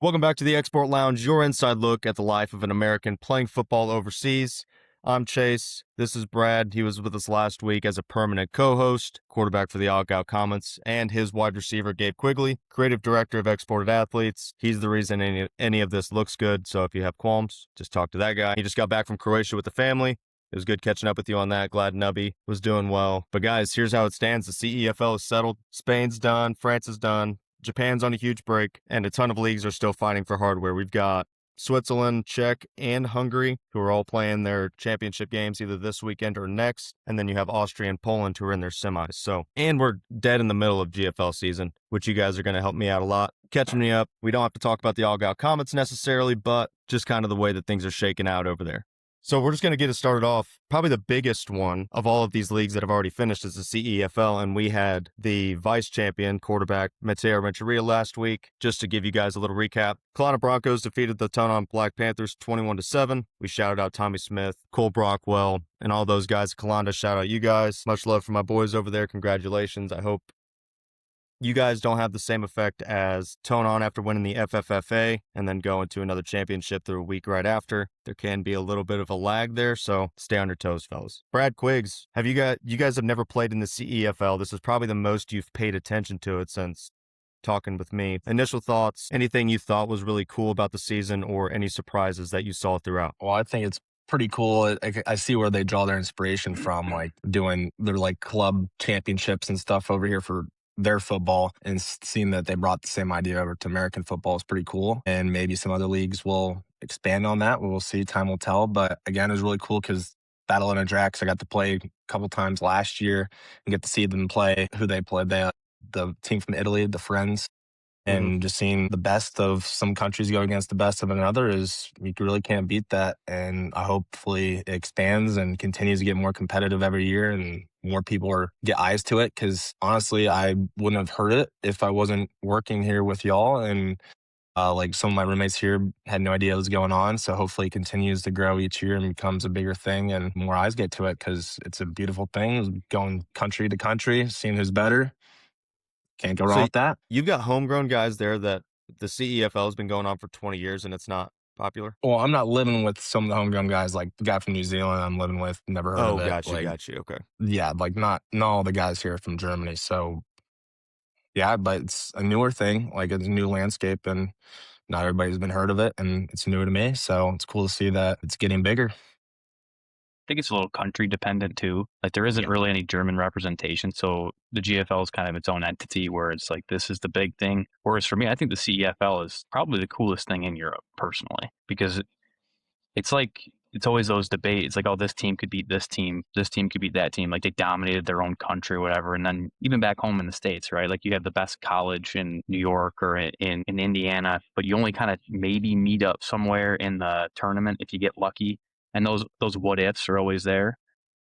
Welcome back to the Export Lounge, your inside look at the life of an American playing football overseas. I'm Chase. This is Brad. He was with us last week as a permanent co-host, quarterback for the Out Comets, and his wide receiver, Gabe Quigley, creative director of Exported Athletes. He's the reason any of this looks good, so if you have qualms, just talk to that guy. He just got back from Croatia with the family. It was good catching up with you on that. Glad Nubby was doing well. But guys, here's how it stands. The CEFL is settled. Spain's done. France is done. Japan's on a huge break, and a ton of leagues are still fighting for hardware. We've got Switzerland, Czech, and Hungary, who are all playing their championship games either this weekend or next. And then you have Austria and Poland, who are in their semis. So, and we're dead in the middle of GFL season, which you guys are going to help me out a lot. Catching me up. We don't have to talk about the All-Out Comets necessarily, but just kind of the way that things are shaking out over there. So we're just going to get it started off. Probably the biggest one of all of these leagues that have already finished is the CEFL, and we had the vice champion quarterback Mateo Renteria last week. Just to give you guys a little recap, Kelowna Broncos defeated the Tonon Black Panthers 21-7. We shouted out Tommy Smith, Cole Brockwell, and all those guys. Kelowna, shout out you guys. Much love for my boys over there. Congratulations. I hope you guys don't have the same effect as Tonon after winning the FFFA and then going to another championship the week right after. There can be a little bit of a lag there, so stay on your toes, fellas. Brad Quiggs, you guys have never played in the CEFL. This is probably the most you've paid attention to it since talking with me. Initial thoughts, anything you thought was really cool about the season or any surprises that you saw throughout? Well, I think it's pretty cool. I see where they draw their inspiration from, like doing their club championships and stuff over here for their football, and seeing that they brought the same idea over to American football is pretty cool. And maybe some other leagues will expand on that. We'll see. Time will tell. But again, it was really cool because Battle in Drax, I got to play a couple times last year and get to see them play who they played. The team from Italy, the Friends. And just seeing the best of some countries go against the best of another is, you really can't beat that. And hopefully it expands and continues to get more competitive every year and more people get eyes to it. Because honestly, I wouldn't have heard it if I wasn't working here with y'all. And some of my roommates here had no idea what was going on. So hopefully it continues to grow each year and becomes a bigger thing and more eyes get to it, because it's a beautiful thing. Going country to country, seeing who's better. Can't go wrong with that. You've got homegrown guys there that the CEFL has been going on for 20 years and it's not popular? Well, I'm not living with some of the homegrown guys, like the guy from New Zealand I'm living with, never heard of it. Got you. Okay. Yeah, not all the guys here from Germany. So, yeah, but it's a newer thing. Like, it's a new landscape, and not everybody's been heard of it, and it's new to me. So it's cool to see that it's getting bigger. Think it's a little country dependent too. Like, there isn't really any German representation, so the GFL is kind of its own entity where it's like, this is the big thing. Whereas for me, I think the CEFL is probably the coolest thing in Europe personally, because it's like, it's always those debates. It's like, oh, this team could beat this team could beat that team. Like, they dominated their own country or whatever. And then even back home in the States, right? Like, you have the best college in New York or in Indiana, but you only kind of maybe meet up somewhere in the tournament if you get lucky. And those what ifs are always there.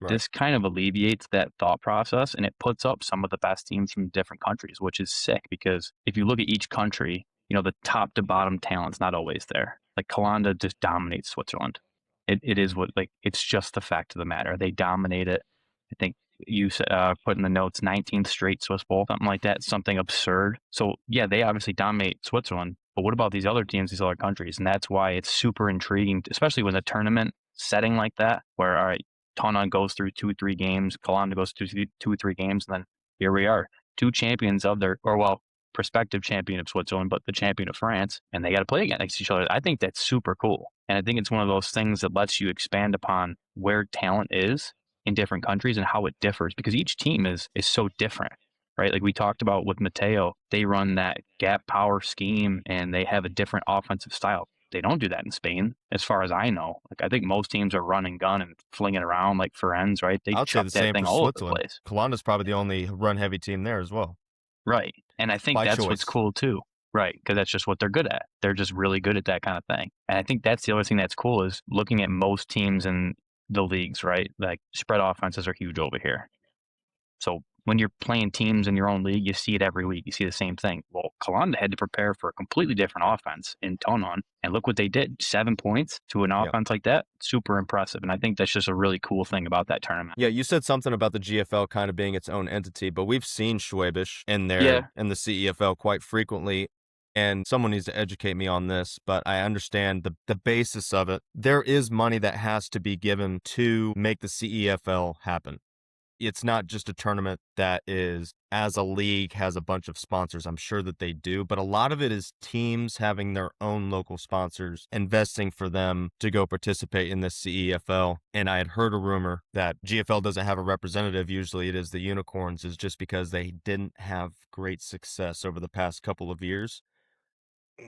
Right. This kind of alleviates that thought process, and it puts up some of the best teams from different countries, which is sick, because if you look at each country, the top to bottom talent's not always there. Like, Kalanda just dominates Switzerland. It is it's just the fact of the matter. They dominate it. I think you put in the notes 19th straight Swiss Bowl, something like that, something absurd. So yeah, they obviously dominate Switzerland, but what about these other teams, these other countries? And that's why it's super intriguing, especially with a tournament setting like that, where, all right, Tonon goes through 2-3 games, Kalanda goes through 2-3 games, and then here we are, two champions of prospective champion of Switzerland, but the champion of France, and they got to play against each other. I think that's super cool. And I think it's one of those things that lets you expand upon where talent is in different countries and how it differs, because each team is so different, right? Like we talked about with Mateo, they run that gap power scheme and they have a different offensive style. They don't do that in Spain, as far as I know. Like, I think most teams are run and gun and flinging around like Ferenz, right? They chuck that thing all over the place. Kalanda's probably the only run-heavy team there as well. Right. And I think that's what's cool too. Right. Because that's just what they're good at. They're just really good at that kind of thing. And I think that's the other thing that's cool, is looking at most teams in the leagues, right? Like, spread offenses are huge over here. So when you're playing teams in your own league, you see it every week. You see the same thing. Well, Kalanda had to prepare for a completely different offense in Tonon, and look what they did. 7 points to an offense like that. Super impressive. And I think that's just a really cool thing about that tournament. Yeah, you said something about the GFL kind of being its own entity, but we've seen Schwabish in there in the CEFL quite frequently. and someone needs to educate me on this, but I understand the basis of it. There is money that has to be given to make the CEFL happen. It's not just a tournament that is, as a league, has a bunch of sponsors. I'm sure that they do, but a lot of it is teams having their own local sponsors, investing for them to go participate in this CEFL. And I had heard a rumor that GFL doesn't have a representative. Usually it is the Unicorns, is just because they didn't have great success over the past couple of years.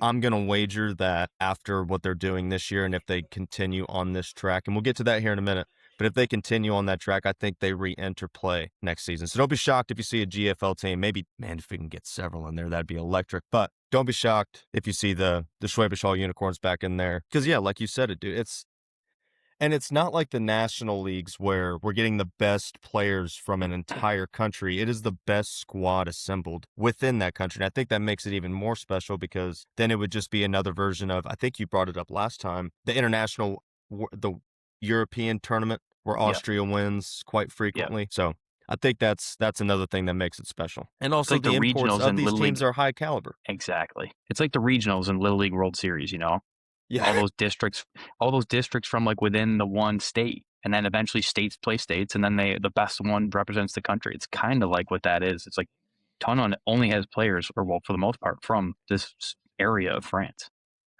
I'm going to wager that after what they're doing this year, and if they continue on this track, and we'll get to that here in a minute, but if they continue on that track, I think they re-enter play next season. So don't be shocked if you see a GFL team. Maybe, man, if we can get several in there, that'd be electric. But don't be shocked if you see the Schwäbisch Hall Unicorns back in there. Because, yeah, like you said it, dude, it's not like the national leagues where we're getting the best players from an entire country. It is the best squad assembled within that country. And I think that makes it even more special, because then it would just be another version of, I think you brought it up last time, the the European tournament where Yep. Austria wins quite frequently. So I think that's another thing that makes it special. And also like the the imports regionals of in these Little teams League. are high caliber. Exactly. It's like the regionals in Little League World Series, you know? Yeah. All those districts from like within the one state, and then eventually states play states, and then the best one represents the country. It's kind of like what that is. It's like Tonon only has players, or well, for the most part, from this area of France,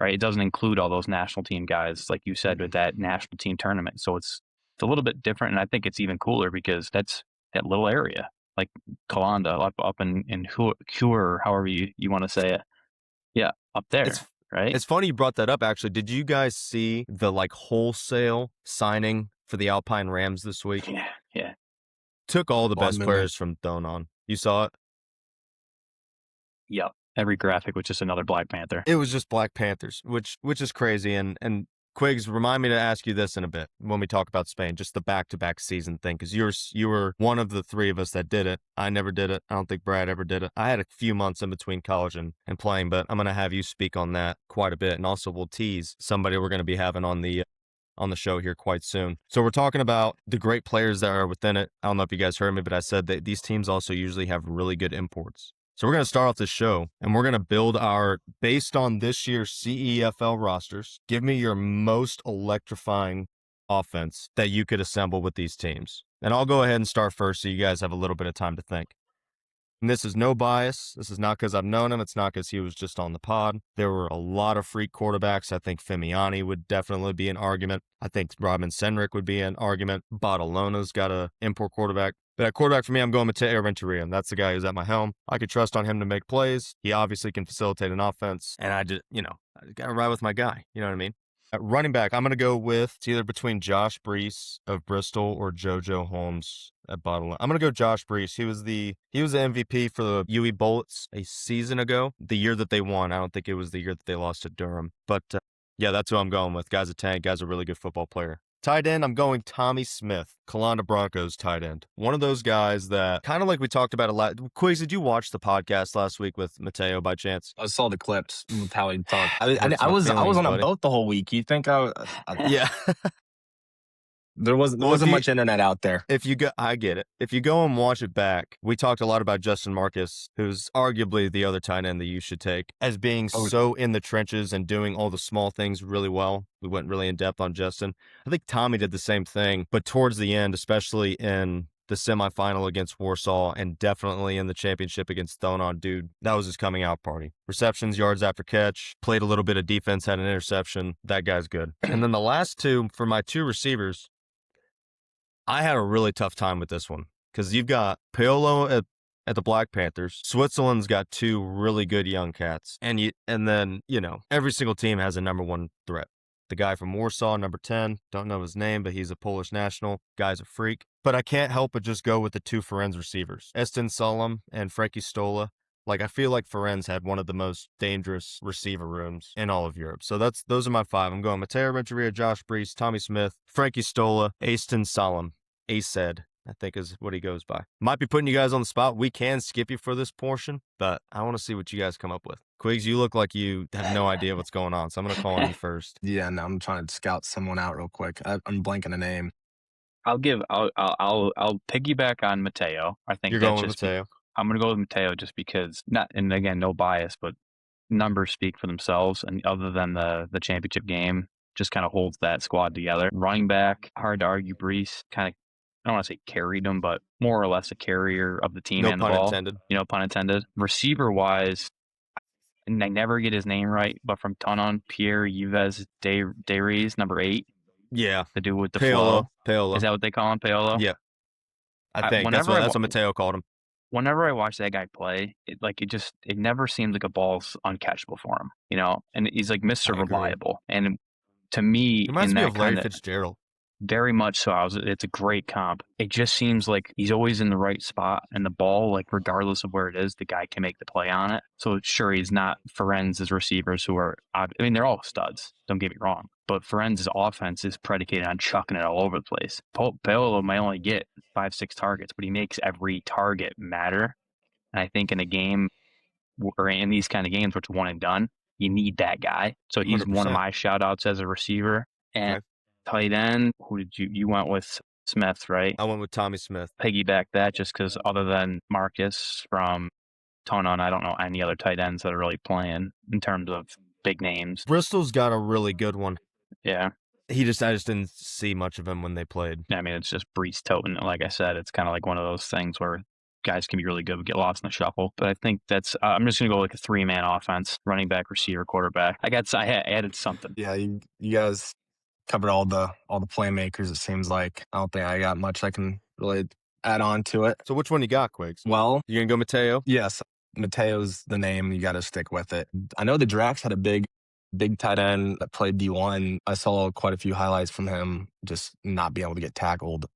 right? It doesn't include all those national team guys, like you said, with that national team tournament. So it's a little bit different, and I think it's even cooler because that's that little area, like Kalanda up in Cure, however you want to say it. Yeah, up there, right? It's funny you brought that up, actually. Did you guys see the wholesale signing for the Alpine Rams this week? Yeah. Took all the Well, best players from Donon. You saw it? Yep. Every graphic was just another Black Panther. It was just Black Panthers, which is crazy. And Quiggs, remind me to ask you this in a bit when we talk about Spain, just the back-to-back season thing, because you were one of the three of us that did it. I never did it. I don't think Brad ever did it. I had a few months in between college and playing, but I'm going to have you speak on that quite a bit. And also we'll tease somebody we're going to be having on the show here quite soon. So we're talking about the great players that are within it. I don't know if you guys heard me, but I said that these teams also usually have really good imports. So we're going to start off this show, and we're going to build based on this year's CEFL rosters, give me your most electrifying offense that you could assemble with these teams. And I'll go ahead and start first so you guys have a little bit of time to think. And this is no bias. This is not because I've known him. It's not because he was just on the pod. There were a lot of freak quarterbacks. I think Femiani would definitely be an argument. I think Robin Senrick would be an argument. Badalona's got an import quarterback. But at quarterback for me, I'm going Mateo Renteria. That's the guy who's at my helm. I could trust on him to make plays. He obviously can facilitate an offense. And I got to ride with my guy. You know what I mean? At running back, I'm going to go with, it's either between Josh Brees of Bristol or JoJo Holmes at Bottle. I'm going to go Josh Brees. He was the MVP for the UE Bullets a season ago, the year that they won. I don't think it was the year that they lost to Durham. But yeah, that's who I'm going with. Guy's a tank. Guy's a really good football player. Tight end, I'm going Tommy Smith, Kalanda Broncos tight end. One of those guys that, kind of like we talked about a lot. Quiz, did you watch the podcast last week with Mateo by chance? I saw the clips with how he talked. I Hurts my was feelings, on a buddy. boat the whole week. You think Yeah. there wasn't much internet out there. I get it. If you go and watch it back, we talked a lot about Justin Marcus, who's arguably the other tight end that you should take, as being so in the trenches and doing all the small things really well. We went really in depth on Justin. I think Tommy did the same thing, but towards the end, especially in the semifinal against Warsaw and definitely in the championship against Thonon, dude, that was his coming out party. Receptions, yards after catch, played a little bit of defense, had an interception. That guy's good. And then the last two, for my two receivers, I had a really tough time with this one because you've got Paolo at the Black Panthers. Switzerland's got two really good young cats. And then every single team has a number one threat. The guy from Warsaw, number 10, don't know his name, but he's a Polish national. Guy's a freak. But I can't help but just go with the two Ferenc receivers, Estin Solom and Frankie Stola. I feel like Ferenc had one of the most dangerous receiver rooms in all of Europe. So those are my five. I'm going Mateo Renteria, Josh Brees, Tommy Smith, Frankie Stola, Aston Solom. Aced, I think is what he goes by. Might be putting you guys on the spot. We can skip you for this portion, but I want to see what you guys come up with. Quiggs, you look like you have no idea what's going on, so I'm going to call on you first. Yeah, no, I'm trying to scout someone out real quick. I'm blanking a name. I'll piggyback on Mateo. I think You're that's going with just Mateo. I'm going to go with Mateo just because, not, and again, no bias, but numbers speak for themselves, and other than the championship game, just kind of holds that squad together. Running back, hard to argue. Brees kind of, I don't want to say carried them, but more or less a carrier of the team No and the pun ball. intended. Pun intended. Receiver wise, and I never get his name right, but from Tonon, Pierre Yves Dayries, number 8. Yeah. The dude with the Paolo. flow. Is that what they call him, Paolo? Yep. I think that's what Mateo called him. Whenever I watch that guy play, it never seems like a ball's uncatchable for him, and he's like Mr. Reliable. And to me, reminds me of Larry Fitzgerald. Very much so. It's a great comp. It just seems like he's always in the right spot, and the ball, like regardless of where it is, the guy can make the play on it. So sure, he's not Ferenz's receivers who are, I mean, they're all studs. Don't get me wrong, but Ferenz's offense is predicated on chucking it all over the place. Paolo might only get 5-6 targets, but he makes every target matter. And I think in a game, or in these kind of games where it's one and done, you need that guy. So he's 100%. one of my shout outs as a receiver. And tight end, who did you went with? Smith, right? I went with Tommy Smith. Piggyback that just because other than Marcus from Tonon, I don't know any other tight ends that are really playing in terms of big names. Bristol's got a really good one. Yeah. I just didn't see much of him when they played. I mean, it's just Brees toting. Like I said, it's kind of like one of those things where guys can be really good but get lost in the shuffle. But I think that's I'm just gonna go like a 3-man offense: running back, receiver, quarterback. I added something. Yeah, you guys covered all the playmakers. It seems like I don't think I got much I can really add on to it. So which one you got, Quigs? Well, you gonna go Mateo? Yes, Mateo's the name. You got to stick with it. I know the Drax had a big tight end that played D1. I saw quite a few highlights from him just not being able to get tackled.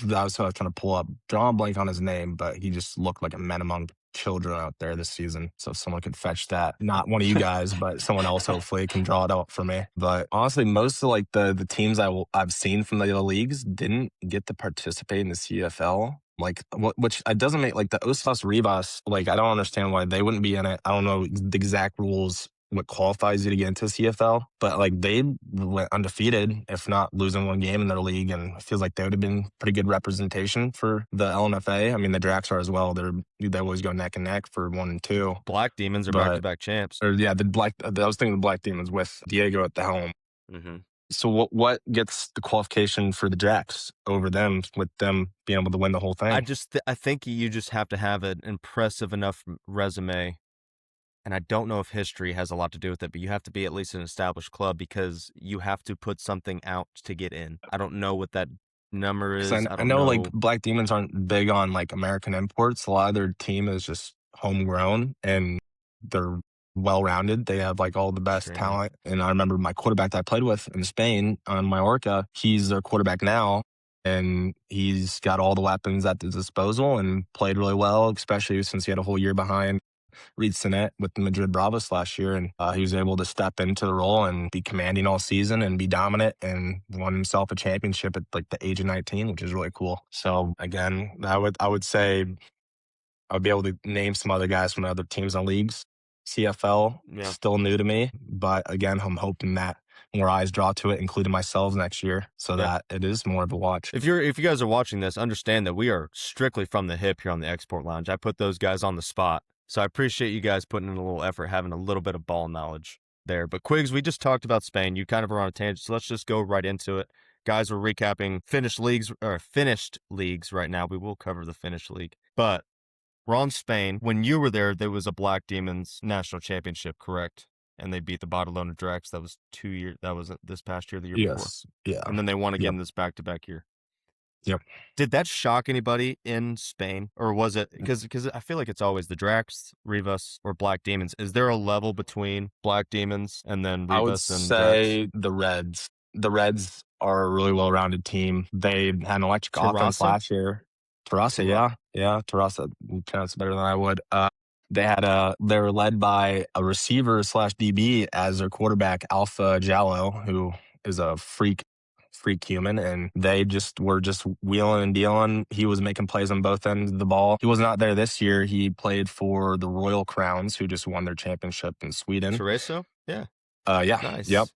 That was what I was trying to pull up. Drawing a blank on his name, but he just looked like a man among children out there this season. So if someone could fetch that, not one of you guys, but someone else hopefully can draw it out for me. But honestly, most of like the teams I've seen from the other leagues didn't get to participate in the CFL. Like, which it doesn't make, like the Osas Rivas, like I don't understand why they wouldn't be in it. I don't know the exact rules, what qualifies you to get into CFL, but like they went undefeated, if not losing one game in their league, and it feels like they would have been pretty good representation for the LNFA. I mean, the Drax are as well. They always go neck and neck for 1 and 2. Black Demons are back-to-back champs. I was thinking the Black Demons with Diego at the helm. Mm-hmm. So what gets the qualification for the Drax over them, with them being able to win the whole thing? I think you just have to have an impressive enough resume. And I don't know if history has a lot to do with it, but you have to be at least an established club because you have to put something out to get in. I don't know what that number is. I know like Black Demons aren't big on like American imports. A lot of their team is just homegrown and they're well-rounded. They have like all the best talent. And I remember my quarterback that I played with in Spain on Mallorca, he's their quarterback now. And he's got all the weapons at his disposal and played really well, especially since he had a whole year behind Reed Sinet with the Madrid Bravos last year, and he was able to step into the role and be commanding all season and be dominant and won himself a championship at like the age of 19, which is really cool. So again, I would say I would be able to name some other guys from other teams and leagues. CFL, still new to me, but again, I'm hoping that more eyes draw to it, including myself next year, so that it is more of a watch. If you guys are watching this, understand that we are strictly from the hip here on the Export Lounge. I put those guys on the spot. So I appreciate you guys putting in a little effort, having a little bit of ball knowledge there. But Quigs, we just talked about Spain. You kind of were on a tangent, so let's just go right into it. Guys, we're recapping finished leagues right now. We will cover the finished league. But we're on Spain. When you were there was a Black Demons national championship, correct? And they beat the Barcelona Drax. That was 2 years. That was this past year, the year before. Yeah. And then they won again this back-to-back year. Yep. Did that shock anybody in Spain, or was it because I feel like it's always the Drax, Rivas, or Black Demons? Is there a level between Black Demons and then Rivas I would and say Drax? the Reds. The Reds are a really well-rounded team. They had an electric offense last year. Terrassa, yeah, Terrassa. You pronounce it better than I would. They were led by a receiver / DB as their quarterback, Alpha Jallo, who is a freak human, and they were wheeling and dealing. He was making plays on both ends of the ball. He was not there this year. He played for the Royal Crowns, who just won their championship in Sweden. Cerezo? Yeah. Yeah. Nice. Yep.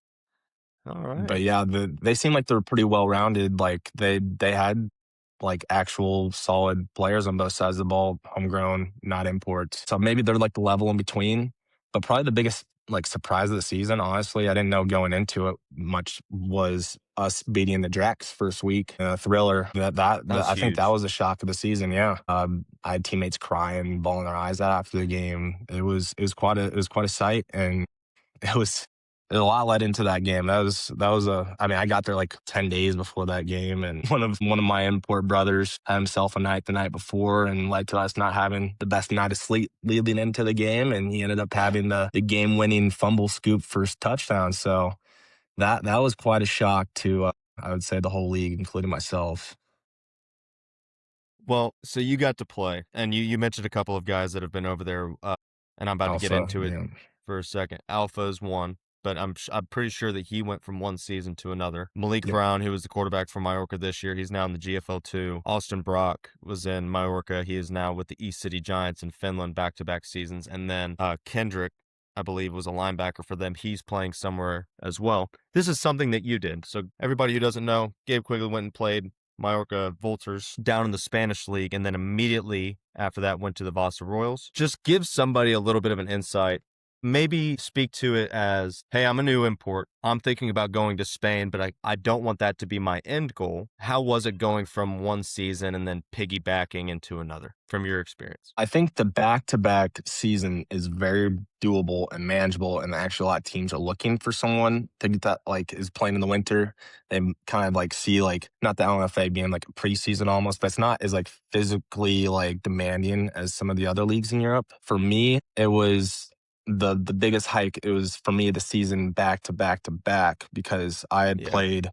All right. But yeah, they seem like they're pretty well-rounded. Like they had like actual solid players on both sides of the ball, homegrown, not imports. So maybe they're like the level in between. But probably the biggest like surprise of the season, honestly, I didn't know going into it much, was us beating the Drex first week in a thriller. That was I think that huge. was a shock of the season. Yeah, I had teammates crying, bawling their eyes out after the game. It was quite a sight, and it was a lot led into that game. I mean, I got there like 10 days before that game, and one of my import brothers had himself a night the night before, and led to us not having the best night of sleep leading into the game, and he ended up having the game winning fumble scoop first touchdown. So that was quite a shock to I would say the whole league, including myself. Well, so you got to play, and you mentioned a couple of guys that have been over there, and I'm about to get Alpha, into it yeah, for a second. Alpha is one, but I'm pretty sure that he went from one season to another. Malik yep. Brown, who was the quarterback for Mallorca this year, he's now in the GFL 2. Austin Brock was in Mallorca. He is now with the East City Giants in Finland, back-to-back seasons. And then Kendrick, I believe, was a linebacker for them. He's playing somewhere as well. This is something that you did. So everybody who doesn't know, Gabe Quigley went and played Mallorca Vultures down in the Spanish league, and then immediately after that went to the Vasa Royals. Just give somebody a little bit of an insight. Maybe speak to it as, hey, I'm a new import. I'm thinking about going to Spain, but I don't want that to be my end goal. How was it going from one season and then piggybacking into another from your experience? I think the back-to-back season is very doable and manageable, and actually a lot of teams are looking for someone to get that, like, is playing in the winter. They kind of like see like not the LNFA being like a preseason almost, but it's not as like physically like demanding as some of the other leagues in Europe. For me, it was the biggest hike. It was for me the season back to back to back because I had Yeah. played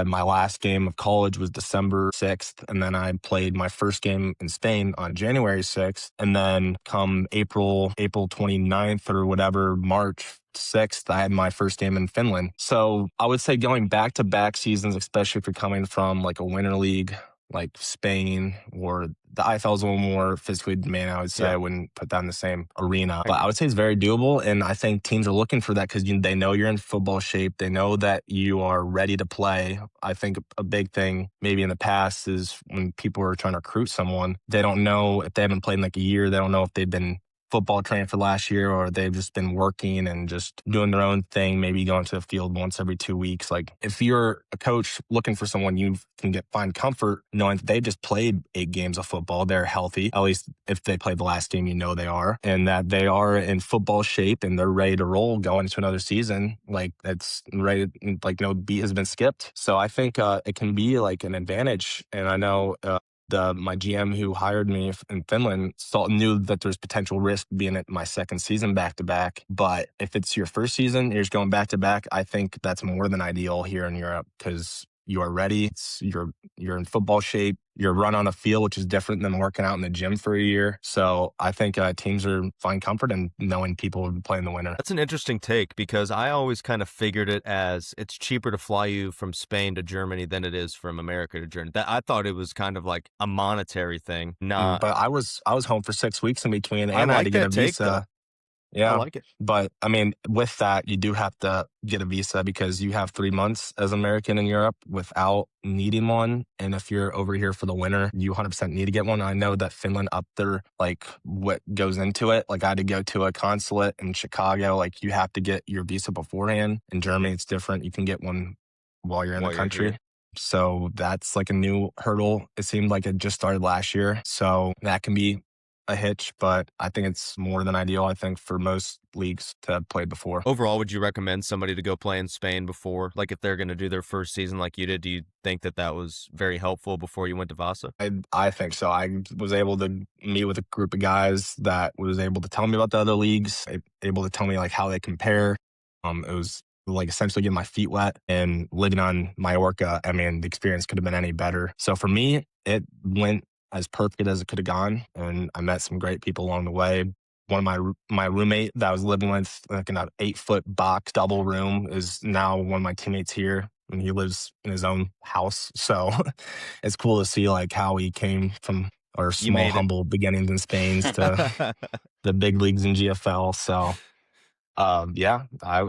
my last game of college was December 6th, and then I played my first game in Spain on January 6th. And then come April 29th or whatever, March 6th, I had my first game in Finland. So I would say going back to back seasons, especially if you're coming from like a winter league like Spain, or the IFL is a little more physically demanding, I would say. Yeah. I wouldn't put that in the same arena, I but agree. I would say it's very doable. And I think teams are looking for that because they know you're in football shape. They know that you are ready to play. I think a big thing maybe in the past is when people are trying to recruit someone, they don't know if they haven't played in like a year. They don't know if they've been football training for last year, or they've just been working and just doing their own thing, maybe going to the field once every 2 weeks. Like if you're a coach looking for someone, you can find comfort knowing that they just played 8 games of football. They're healthy, at least if they played the last game, they are, and that they are in football shape and they're ready to roll going into another season. Like it's ready, like no beat has been skipped. So I think it can be like an advantage. And I know my GM who hired me in Finland knew that there's potential risk being at my second season back to back. But if it's your first season, you're just going back to back. I think that's more than ideal here in Europe because you are ready. You're in football shape. You're run on a field, which is different than working out in the gym for a year. So I think teams are find comfort in knowing people will be playing the winter. That's an interesting take because I always kind of figured it as it's cheaper to fly you from Spain to Germany than it is from America to Germany. That I thought it was kind of like a monetary thing. Not, But I was home for 6 weeks in between, I and I had to like get a that take though. visa. I Yeah. like it. But I mean, with that, you do have to get a visa because you have 3 months as American in Europe without needing one. And if you're over here for the winter, you 100% need to get one. I know that Finland up there, like what goes into it. Like I had to go to a consulate in Chicago. Like you have to get your visa beforehand. In Germany, it's different. You can get one while you're in the While you're country. here. So that's like a new hurdle. It seemed like it just started last year. So that can be a hitch, but I think it's more than ideal, I think, for most leagues to have played before. Overall, would you recommend somebody to go play in Spain before, like if they're going to do their first season like you did? Do you think that that was very helpful before you went to Vasa? I think so. I was able to meet with a group of guys that was able to tell me about the other leagues, able to tell me like how they compare. It was like essentially getting my feet wet and living on Mallorca. I mean, the experience could have been any better. So for me, it went as perfect as it could have gone, and I met some great people along the way. One of my roommate that I was living with, like in an 8-foot box double room, is now one of my teammates here, and he lives in his own house. So it's cool to see like how he came from our You small, made it. humble beginnings in Spain to the big leagues in GFL. So yeah, I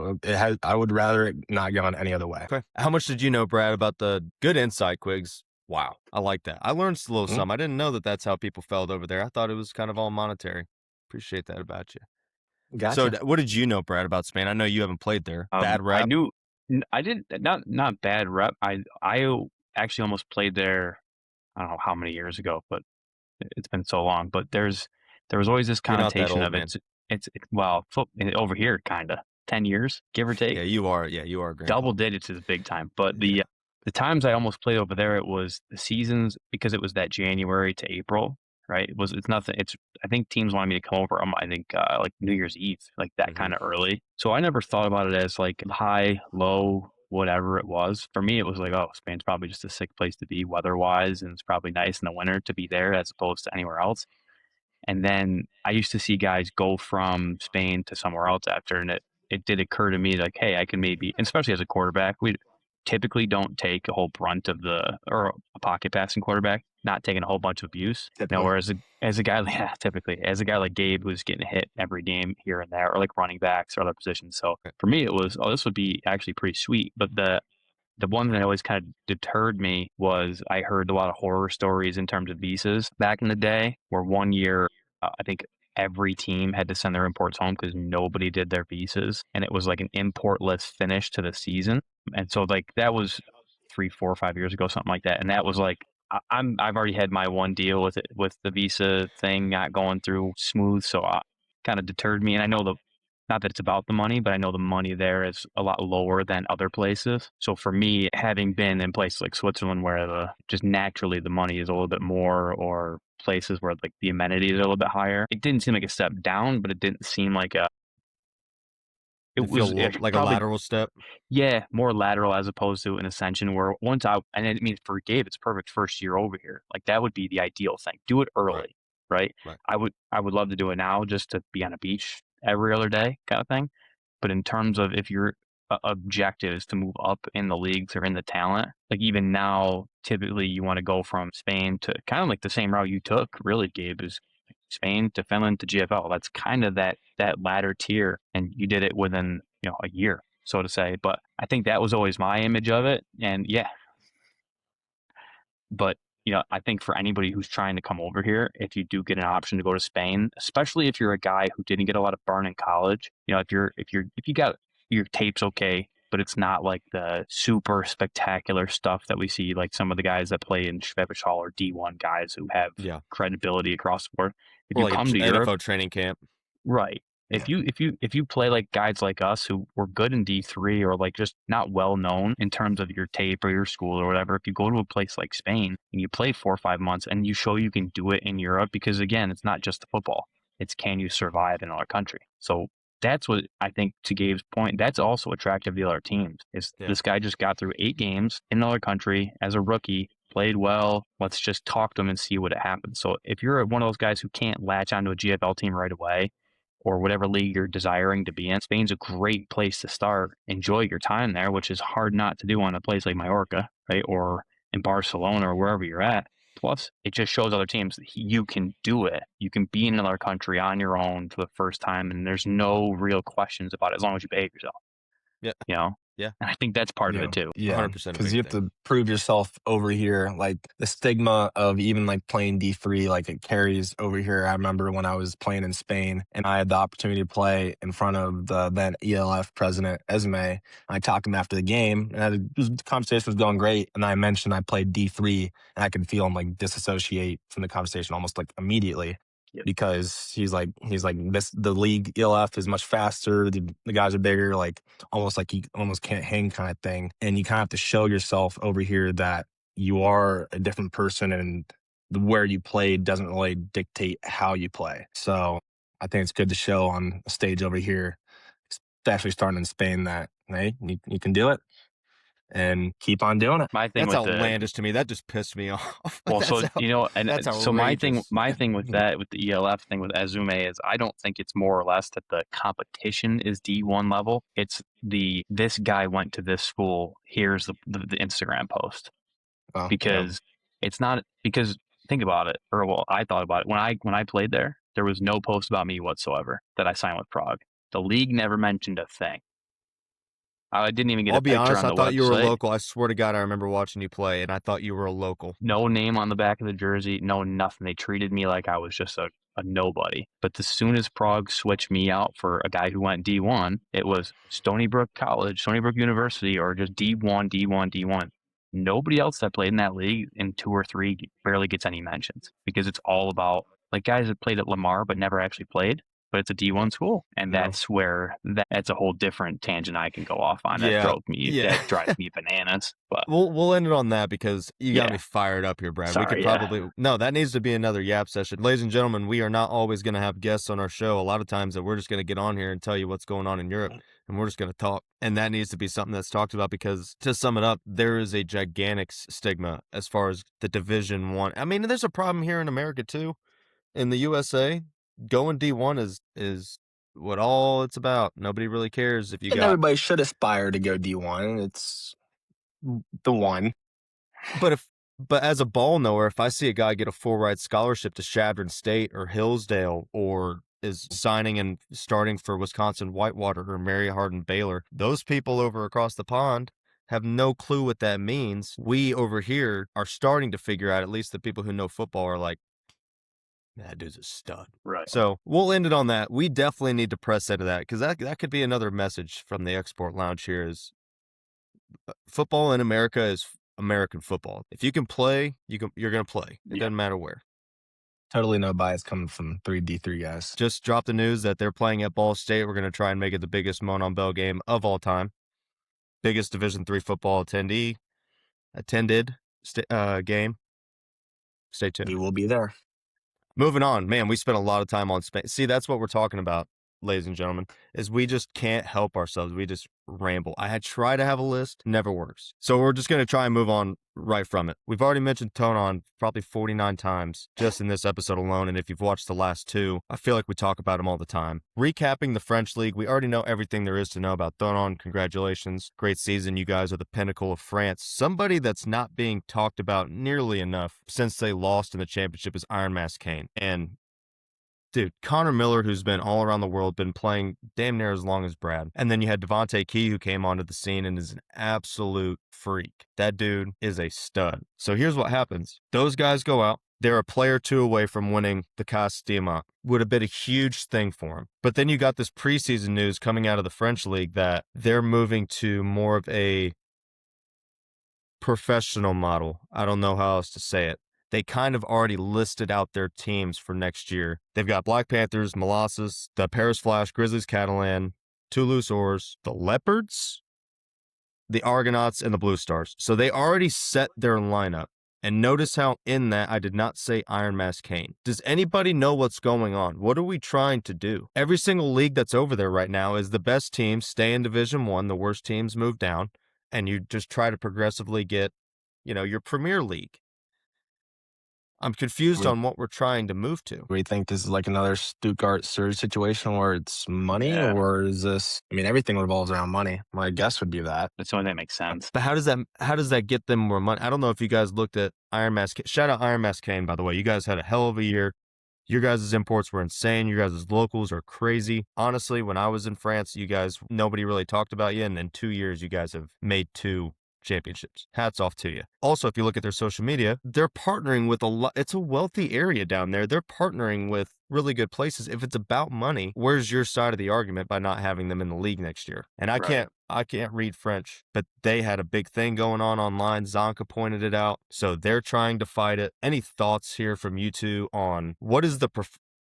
would rather it not go on any other way. Okay. How much did you know, Brad, about the good insight, Quigs? Wow. I like that. I learned a little Mm. some. I didn't know that that's how people felt over there. I thought it was kind of all monetary. Appreciate that about you. So Gotcha. what did you know, Brad, about Spain? I know you haven't played there. Bad I rap? knew I didn't not bad rep. I actually almost played there. I don't know how many years ago, but it's been so long. But there was always this You're not that connotation old, of man. well, over here kind of 10 years, give or take. Yeah, you are. Yeah, you are a grandpa. Double digits is big time. But Yeah. the times I almost played over there, it was the seasons because it was that January to April, right? It's nothing. I think teams wanted me to come over. I think like New Year's Eve, like that Mhm. kind of early. So I never thought about it as like high, low, whatever it was. For me, it was like, oh, Spain's probably just a sick place to be weather wise, and it's probably nice in the winter to be there as opposed to anywhere else. And then I used to see guys go from Spain to somewhere else after, and it did occur to me like, hey, I can maybe, and especially as a quarterback, we typically don't take a whole brunt of or a pocket passing quarterback, not taking a whole bunch of abuse. Now, Typically. whereas as a guy, yeah, typically as a guy like Gabe who's getting hit every game here and there, or like running backs or other positions. So for me, it was, oh, this would be actually pretty sweet. But the one that always kind of deterred me was I heard a lot of horror stories in terms of visas back in the day, where one year, I think every team had to send their imports home because nobody did their visas. And it was like an importless finish to the season. And so, like, that was 3, 4, 5 years ago, something like that. And that was like, I've already had my one deal with it, with the visa thing not going through smooth. So kind of deterred me. And I know not that it's about the money, but I know the money there is a lot lower than other places. So for me, having been in places like Switzerland where just naturally the money is a little bit more, or places where like the amenities are a little bit higher, it didn't seem like a step down, but it didn't seem like Did it feel it like a probably, lateral step? yeah, more lateral as opposed to an ascension where once out, and I mean, for Gabe, it's perfect first year over here. Like that would be the ideal thing. Do it Right. early, right? Right. I would love to do it now just to be on a beach every other day kind of thing. But in terms of if your objective is to move up in the leagues or in the talent, like even now, typically you want to go from Spain to kind of like the same route you took, really, Gabe, is Spain to Finland to GFL. That's kind of that ladder tier, and you did it within a year, so to say. But I think that was always my image of it, and yeah, but I think for anybody who's trying to come over here, if you do get an option to go to Spain, especially if you're a guy who didn't get a lot of burn in college, if you got your tape's okay, but it's not like the super spectacular stuff that we see, like some of the guys that play in Schwäbisch Hall or D1 guys who have Yeah. credibility across the board. If Or you like come to an Europe, NFL training camp. right. Yeah. If you play like guys like us who were good in D3 or like just not well known in terms of your tape or your school or whatever, if you go to a place like Spain and you play 4 or 5 months and you show you can do it in Europe, because again, it's not just the football, it's can you survive in another country. So that's what I think, to Gabe's point, that's also attractive to the other teams. Is Yeah. this guy just got through 8 games in another country as a rookie, played well. Let's just talk to him and see what happens. So if you're one of those guys who can't latch onto a GFL team right away, or whatever league you're desiring to be in, Spain's a great place to start. Enjoy your time there, which is hard not to do on a place like Mallorca, right? Or in Barcelona or wherever you're at. Plus, it just shows other teams that you can do it. You can be in another country on your own for the first time, and there's no real questions about it as long as you behave yourself. Yeah. Yeah. And I think that's part of Yeah. it too. Yeah. 100% a Because big you have thing. to prove yourself over here. Like the stigma of even like playing D3, like it carries over here. I remember when I was playing in Spain and I had the opportunity to play in front of the then ELF president, Esme. I talked to him after the game and the conversation was going great. And I mentioned I played D3 and I could feel him like disassociate from the conversation almost like immediately. Yep. Because he's like the league ELF is much faster, the guys are bigger, like almost like you almost can't hang kind of thing. And you kind of have to show yourself over here that you are a different person, and where you play doesn't really dictate how you play. So I think it's good to show on a stage over here, especially starting in Spain, that hey, you can do it and keep on doing it. My thing That's with the outlandish to me. That just pissed me off. Well, That's so and that's so outrageous. my thing with with the ELF thing with Azume is I don't think it's more or less that the competition is D1 level. It's this guy went to this school. Here's the Instagram post, Oh, yeah. because it's not, because think about it, or well, I thought about it when I played there. There was no post about me whatsoever that I signed with Prague. The league never mentioned a thing. I didn't even get I'll a be picture honest, on I the thought you were a website. local. I swear to God, I remember watching you play, and I thought you were a local. No name on the back of the jersey, no nothing. They treated me like I was just a a nobody. But as soon as Prague switched me out for a guy who went D1, it was Stony Brook College, Stony Brook University, or just D1, D1, D1. Nobody else that played in that league in 2 or 3 barely gets any mentions because it's all about like guys that played at Lamar but never actually played. But it's a D1 school, and Yeah. that's where that's a whole different tangent I can go off on. Yeah, That drives me bananas. But we'll end it on that because you got Yeah. me fired up here, Brad. We could Sorry, yeah. probably no, that needs to be another yap session. Ladies and gentlemen, we are not always going to have guests on our show. A lot of times that we're just going to get on here and tell you what's going on in Europe, and we're just going to talk. And that needs to be something that's talked about because to sum it up, there is a gigantic stigma as far as the Division 1. I mean, there's a problem here in America too. In the USA, going D1 is what all it's about. Nobody really cares if you And got everybody should aspire to go D1. It's the one. But as a ball knower, if I see a guy get a full ride scholarship to Chadron State or Hillsdale or is signing and starting for Wisconsin Whitewater or Mary Hardin Baylor, those people over across the pond have no clue what that means. We over here are starting to figure out, at least the people who know football are like, that dude's a stud. Right. So we'll end it on that. We definitely need to press into that because that could be another message from the Export Lounge here is football in America is American football. If you can play, you're going to play. It doesn't matter where. Totally no bias coming from 3D3 guys. Just dropped the news that they're playing at Ball State. We're going to try and make it the biggest Monon Bell game of all time. Biggest Division III football attended game. Stay tuned. We will be there. Moving on, man, we spent a lot of time on Spain. See, that's what we're talking about, ladies and gentlemen, is we just can't help ourselves. We just ramble. I had tried to have a list, never works. So we're just going to try and move on right from it. We've already mentioned Tonon probably 49 times just in this episode alone, and if you've watched the last 2, I feel like we talk about him all the time. Recapping the French League, we already know everything there is to know about Tonon. Congratulations. Great season. You guys are the pinnacle of France. Somebody that's not being talked about nearly enough since they lost in the championship is Iron Mask Kane. And dude, Connor Miller, who's been all around the world, been playing damn near as long as Brad. And then you had Devontae Key, who came onto the scene and is an absolute freak. That dude is a stud. So here's what happens. Those guys go out. They're a player 2 away from winning the Casse Diamant. Would have been a huge thing for him. But then you got this preseason news coming out of the French League that they're moving to more of a professional model. I don't know how else to say it. They kind of already listed out their teams for next year. They've got Black Panthers, Molasses, the Paris Flash, Grizzlies Catalan, Toulouse Oars, the Leopards, the Argonauts, and the Blue Stars. So they already set their lineup. And notice how in that I did not say Iron Mask Kane. Does anybody know what's going on? What are we trying to do? Every single league that's over there right now is the best teams stay in Division 1, the worst teams move down, and you just try to progressively get, your Premier League. I'm confused on what we're trying to move to. Do we think this is like another Stuttgart Surge situation where it's money, or is this? I mean, everything revolves around money. My guess would be that. That's the only thing that makes sense. But how does that get them more money? I don't know if you guys looked at Iron Mask. Shout out Iron Mask Kane, by the way. You guys had a hell of a year. Your guys' imports were insane. Your guys' locals are crazy. Honestly, when I was in France, nobody really talked about you. And in 2 years, you guys have made 2 championships. Hats off to you. Also, if you look at their social media, they're partnering with it's a wealthy area down there. They're partnering with really good places. If it's about money, where's your side of the argument by not having them in the league next year? And I can't read French, but they had a big thing going on online. Zonka pointed it out. So they're trying to fight it. Any thoughts here from you two on what is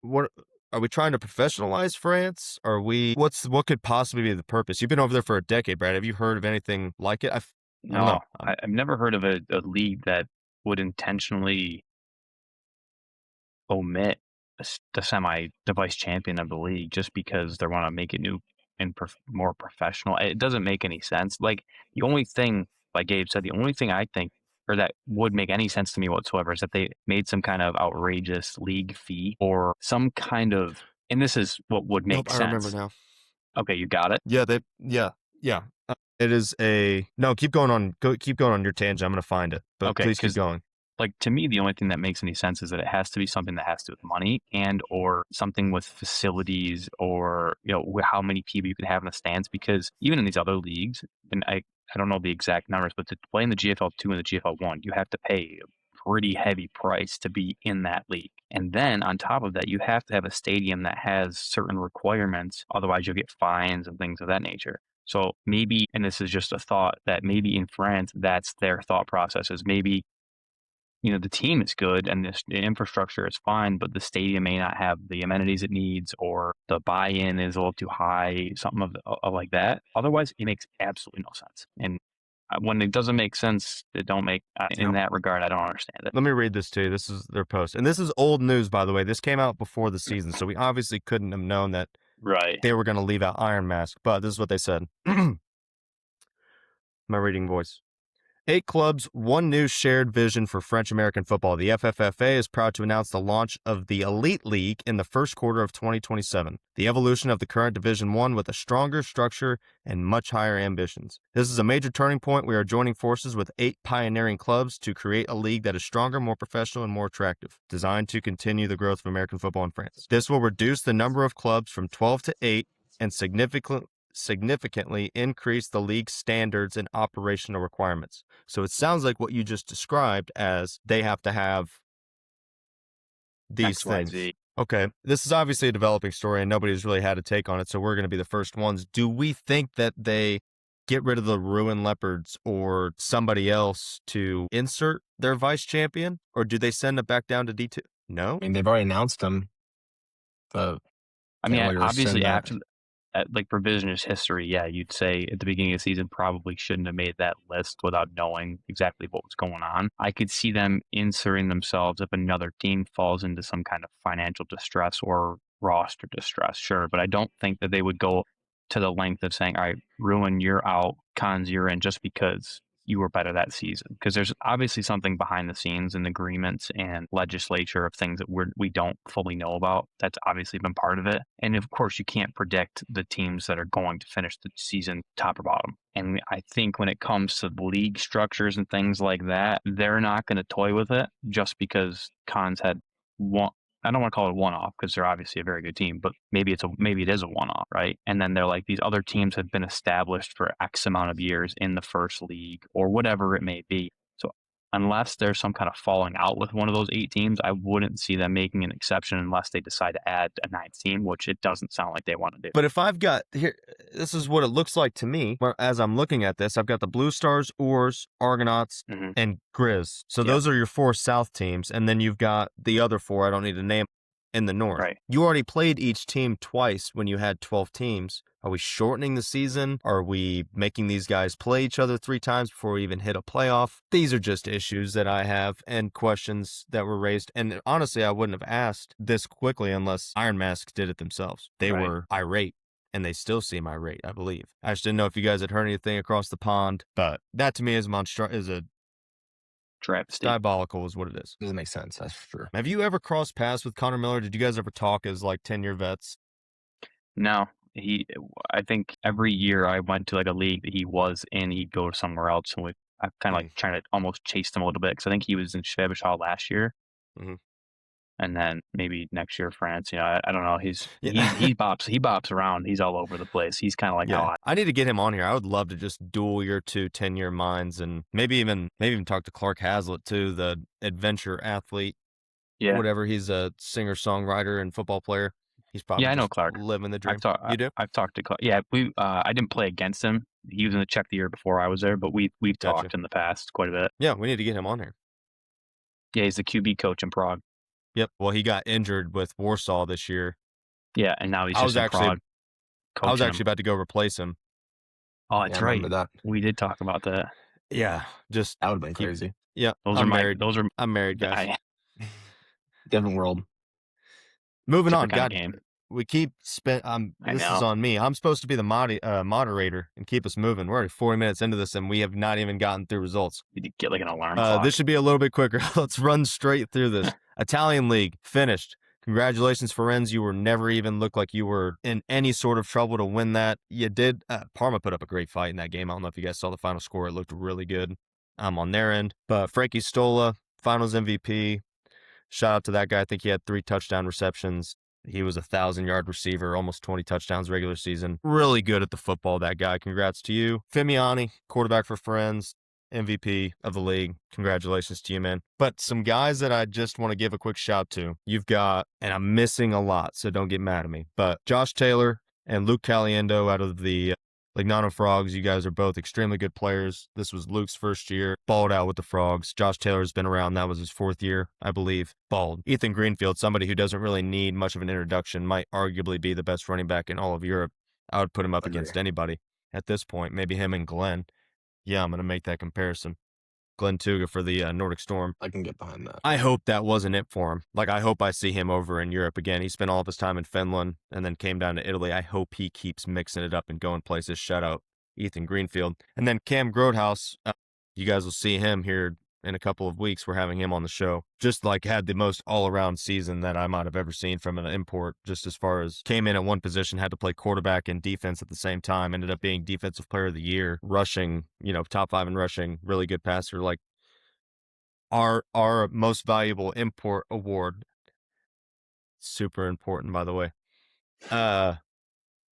what are we trying to professionalize France? What could possibly be the purpose? You've been over there for a decade, Brad. Have you heard of anything like it? No, I've never heard of a league that would intentionally omit the vice champion of the league just because they want to make it new and more professional. It doesn't make any sense. Like the only thing, like Gabe said, the only thing I think or that would make any sense to me whatsoever is that they made some kind of outrageous league fee or some kind of, and this is what would make sense. I remember now. Okay, you got it. Yeah. It is keep going on your tangent. I'm going to find it, but please keep going. Like to me, the only thing that makes any sense is that it has to be something that has to do with money and or something with facilities or, how many people you can have in the stands, because even in these other leagues, and I don't know the exact numbers, but to play in the GFL 2 and the GFL 1, you have to pay pretty heavy price to be in that league. And then on top of that, you have to have a stadium that has certain requirements. Otherwise, you'll get fines and things of that nature. So maybe, and this is just a thought, that maybe in France, that's their thought process is maybe, the team is good and the infrastructure is fine, but the stadium may not have the amenities it needs, or the buy-in is a little too high, something of like that. Otherwise, it makes absolutely no sense. And when it doesn't make sense, it don't make, in that regard, I don't understand it. Let me read this to you. This is their post. And this is old news, by the way. This came out before the season, so we obviously couldn't have known that Right. they were going to leave out Iron Mask, but this is what they said. My reading voice. 8 clubs, one new shared vision for French-American football. The FFFA is proud to announce the launch of the Elite League in the first quarter of 2027. The evolution of the current Division 1 with a stronger structure and much higher ambitions. This is a major turning point. We are joining forces with 8 pioneering clubs to create a league that is stronger, more professional, and more attractive, designed to continue the growth of American football in France. This will reduce the number of clubs from 12 to 8 and significantly increase the league's standards and operational requirements. So it sounds like what you just described as they have to have these things. XYZ. Okay, this is obviously a developing story and nobody's really had a take on it, so we're going to be the first ones. Do we think that they get rid of the Ruin Leopards or somebody else to insert their vice champion, or do they send it back down to D2? No? I mean, they've already announced them. I mean, obviously, after like revisionist history, yeah, you'd say at the beginning of the season probably shouldn't have made that list without knowing exactly what was going on. I could see them inserting themselves if another team falls into some kind of financial distress or roster distress, sure, but I don't think that they would go to the length of saying, all right, Ruin, you're out, Cons, you're in, just because you were better that season. Because there's obviously something behind the scenes in agreements and legislature of things that we don't fully know about. That's obviously been part of it. And of course, you can't predict the teams that are going to finish the season top or bottom. And I think when it comes to league structures and things like that, they're not going to toy with it just because Cons had one. I don't want to call it a one-off because they're obviously a very good team, but maybe it is a one-off, right? And then they're like, these other teams have been established for X amount of years in the first league or whatever it may be. So unless there's some kind of falling out with one of those 8 teams, I wouldn't see them making an exception unless they decide to add a 9th team, which it doesn't sound like they want to do. But if I've got here, this is what it looks like to me. As I'm looking at this, I've got the Blue Stars, Oars, Argonauts, and Grizz. So those are your 4 South teams, and then you've got the other 4. I don't need to name in the North. Right. You already played each team twice when you had 12 teams. Are we shortening the season? Are we making these guys play each other 3 times before we even hit a playoff? These are just issues that I have and questions that were raised. And honestly, I wouldn't have asked this quickly unless Iron Masks did it themselves. They were irate. And they still seem irate, I believe. I just didn't know if you guys had heard anything across the pond, but that to me is a travesty. Diabolical is what it is. Doesn't make sense, that's for sure. Have you ever crossed paths with Connor Miller? Did you guys ever talk as like 10-year vets? No. I think every year I went to like a league that he was in, he'd go somewhere else. And I kind of like trying to almost chase him a little bit because I think he was in Schwäbisch Hall last year. And then maybe next year France. I don't know. He bops around. He's all over the place. He's kind of like how I need to get him on here. I would love to just duel your 2 10-year minds and maybe even talk to Clark Hazlitt too, the adventure athlete. Yeah. Whatever. He's a singer songwriter and football player. He's probably I know Clark. living the dream. You do? I've talked to Clark. Yeah, I didn't play against him. He was in the Czech the year before I was there, but we've talked in the past quite a bit. Yeah, we need to get him on here. Yeah, he's the QB coach in Prague. Yep. Well, he got injured with Warsaw this year. Yeah, and now he's just in Prague. I was actually about to go replace him. Oh, that's right. We did talk about that. Yeah, just that would have been crazy. Yeah, I'm married, guys. Different world. Moving on, God, we keep this is on me. I'm supposed to be the moderator and keep us moving. We're already 40 minutes into this, and we have not even gotten through results. You get like an alarm clock. This should be a little bit quicker. Let's run straight through this. Italian League finished. Congratulations, Firenze. You were never even looked like you were in any sort of trouble to win that. You did. Parma put up a great fight in that game. I don't know if you guys saw the final score. It looked really good on their end. But Frankie Stola, finals MVP. Shout out to that guy. I think he had 3 touchdown receptions. He was a 1,000-yard receiver, almost 20 touchdowns regular season. Really good at the football, that guy. Congrats to you. Fimiani, quarterback for Firenze. MVP of the league. Congratulations to you, man. But some guys that I just want to give a quick shout to. You've got, and I'm missing a lot, so don't get mad at me, but Josh Taylor and Luke Caliendo out of the Lignano Frogs. You guys are both extremely good players. This was Luke's first year. Balled out with the Frogs. Josh Taylor's been around. That was his 4th year, I believe. Balled. Ethan Greenfield, somebody who doesn't really need much of an introduction, might arguably be the best running back in all of Europe. I would put him up against anybody at this point. Maybe him and Glenn. Yeah, I'm going to make that comparison. Glenn Tuga for the Nordic Storm. I can get behind that. I hope that wasn't it for him. I hope I see him over in Europe again. He spent all of his time in Finland and then came down to Italy. I hope he keeps mixing it up and going places. Shout out Ethan Greenfield. And then Cam Groothouse, you guys will see him here in a couple of weeks. We're having him on the show. Just had the most all-around season that I might have ever seen from an import, just as far as came in at one position, had to play quarterback and defense at the same time, ended up being defensive player of the year, rushing, top 5 in rushing, really good passer. Our most valuable import award, super important, by the way.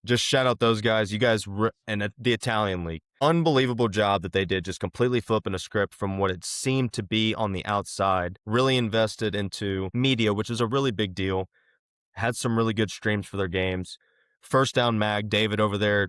Just shout out those guys. You guys and the Italian league. Unbelievable job that they did, just completely flipping a script from what it seemed to be on the outside. Really invested into media, which is a really big deal. Had some really good streams for their games. First Down Mag, David over there,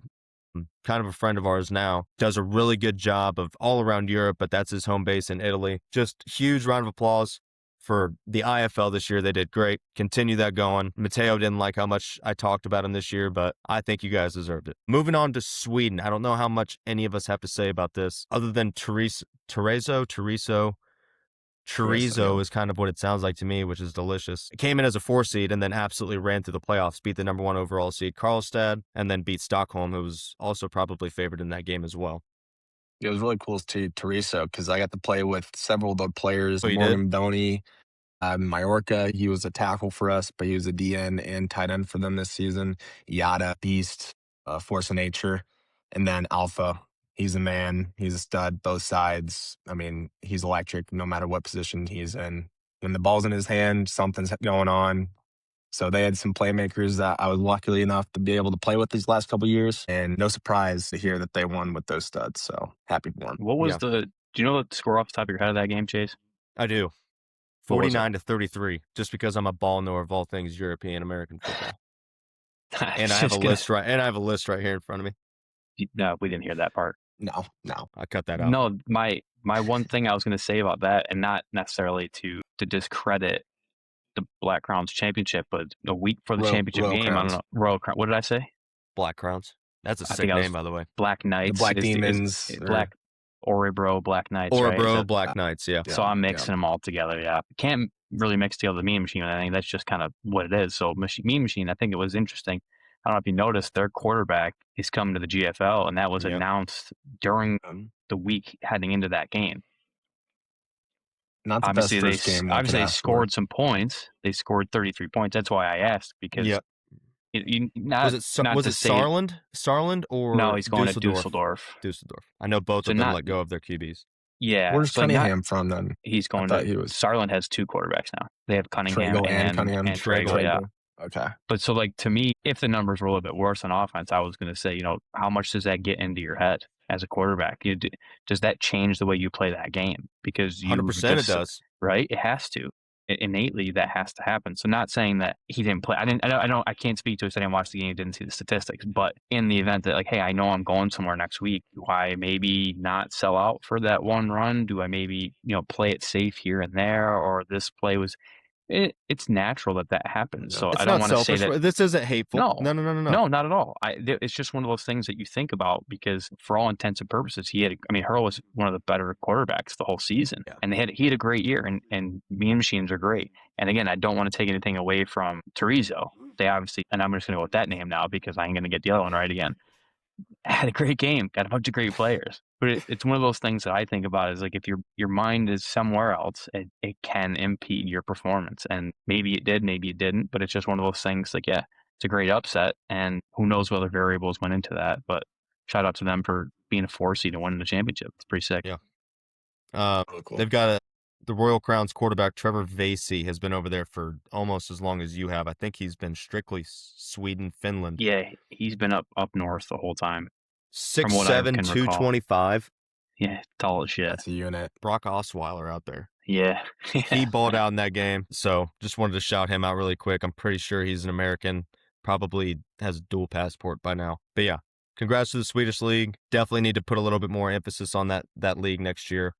kind of a friend of ours now, does a really good job of all around Europe, but that's his home base in Italy. Just huge round of applause for the IFL this year. They did great. Continue that going. Matteo didn't like how much I talked about him this year, but I think you guys deserved it. Moving on to Sweden. I don't know how much any of us have to say about this other than chorizo is kind of what it sounds like to me, which is delicious. It came in as a 4 seed and then absolutely ran through the playoffs, beat the number 1 overall seed Karlstad, and then beat Stockholm, who was also probably favored in that game as well. It was really cool to Teresa because I got to play with several of the players. Oh, you Morgan Boney, Mallorca, he was a tackle for us, but he was a DN and tight end for them this season. Yada, beast, force of nature. And then Alpha, he's a man. He's a stud, both sides. I mean, he's electric no matter what position he's in. When the ball's in his hand, something's going on. So they had some playmakers that I was lucky enough to be able to play with these last couple of years. And no surprise to hear that they won with those studs. So happy for them. What was do you know the score off the top of your head of that game, Chase? I do. 49-33, just because I'm a ball knower of all things European American football. And I have a list right here in front of me. No, we didn't hear that part. No. I cut that out. No, my one thing I was going to say about that, and not necessarily to discredit the Black Crowns championship, but a week for the championship Royal game, Crowns. I don't know. Royal Crown. What did I say? Black Crowns. That's a sick name, by the way. Black Knights. The Black Demons. Black Orebro, Black Knights. Orebro, right? Black Knights, yeah. So I'm mixing them all together, yeah. Can't really mix together the Mean Machine. I think that's just kind of what it is. So Mean Machine, I think it was interesting. I don't know if you noticed, their quarterback is coming to the GFL, and that was announced during the week heading into that game. Not the obviously best first game. Obviously, they scored some points. They scored 33 points. That's why I asked, because was it Saarland? Saarland or no? He's going to Dusseldorf. I know both of them let go of their QBs. Yeah, where's Cunningham from then? He's going to. Saarland has 2 quarterbacks now. They have Cunningham and Tragle. Yeah. Okay. But so, to me, if the numbers were a little bit worse on offense, I was going to say, how much does that get into your head as a quarterback? Does that change the way you play that game? Because 100% it does, right? It has to. Innately, that has to happen. So, not saying that he didn't play. I can't speak to it. I didn't watch the game. Didn't see the statistics. But in the event that, hey, I know I'm going somewhere next week, do I maybe not sell out for that one run? Do I maybe play it safe here and there? Or this play was. It's natural that happens. So I don't want to say that this isn't hateful. No, not at all. It's just one of those things that you think about, because for all intents and purposes, Hurl was one of the better quarterbacks the whole season, and he had a great year. And Mean Machines are great. And again, I don't want to take anything away from Teresa. They obviously, and I'm just going to go with that name now because I ain't going to get the other one right again. Had a great game, got a bunch of great players. But it's one of those things that I think about is if your mind is somewhere else, it can impede your performance. And maybe it did, maybe it didn't. But it's just one of those things it's a great upset. And who knows what other variables went into that. But shout out to them for being a 4 seed and winning the championship. It's pretty sick. Yeah. Cool. They've got the Royal Crowns quarterback, Trevor Vasey, has been over there for almost as long as you have. I think he's been strictly Sweden, Finland. Yeah, he's been up north the whole time. 6'7", 225. Yeah, tall as shit. That's a unit. Brock Osweiler out there. Yeah. He balled out in that game. So just wanted to shout him out really quick. I'm pretty sure he's an American, probably has a dual passport by now. But yeah, congrats to the Swedish League. Definitely need to put a little bit more emphasis on that league next year.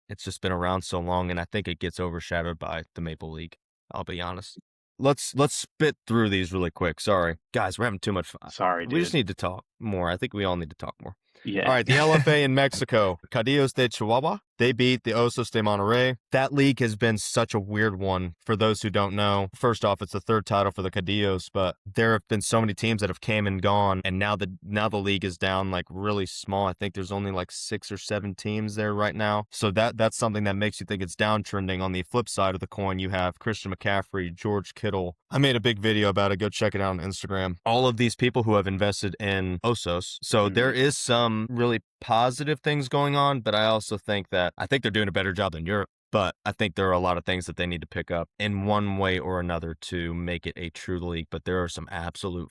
It's just been around so long, and I think it gets overshadowed by the Maple League. I'll be honest. Let's spit through these really quick. Sorry. Guys, we're having too much fun. Sorry, dude. We just need to talk more. I think we all need to talk more. Yeah. All right, the LFA in Mexico, Cadillos de Chihuahua, they beat the Osos de Monterrey. That league has been such a weird one for those who don't know. First off, it's the third title for the Cadillos, but there have been so many teams that have came and gone, and now the league is down like really small. I think there's only like 6 or 7 teams there right now. So that's something that makes you think it's downtrending. On the flip side of the coin, you have Christian McCaffrey, George Kittle. I made a big video about it. Go check it out on Instagram. All of these people who have invested in Osos. So there is some really positive things going on, but I also think they're doing a better job than Europe. But I think there are a lot of things that they need to pick up in one way or another to make it a true league. But there are some absolute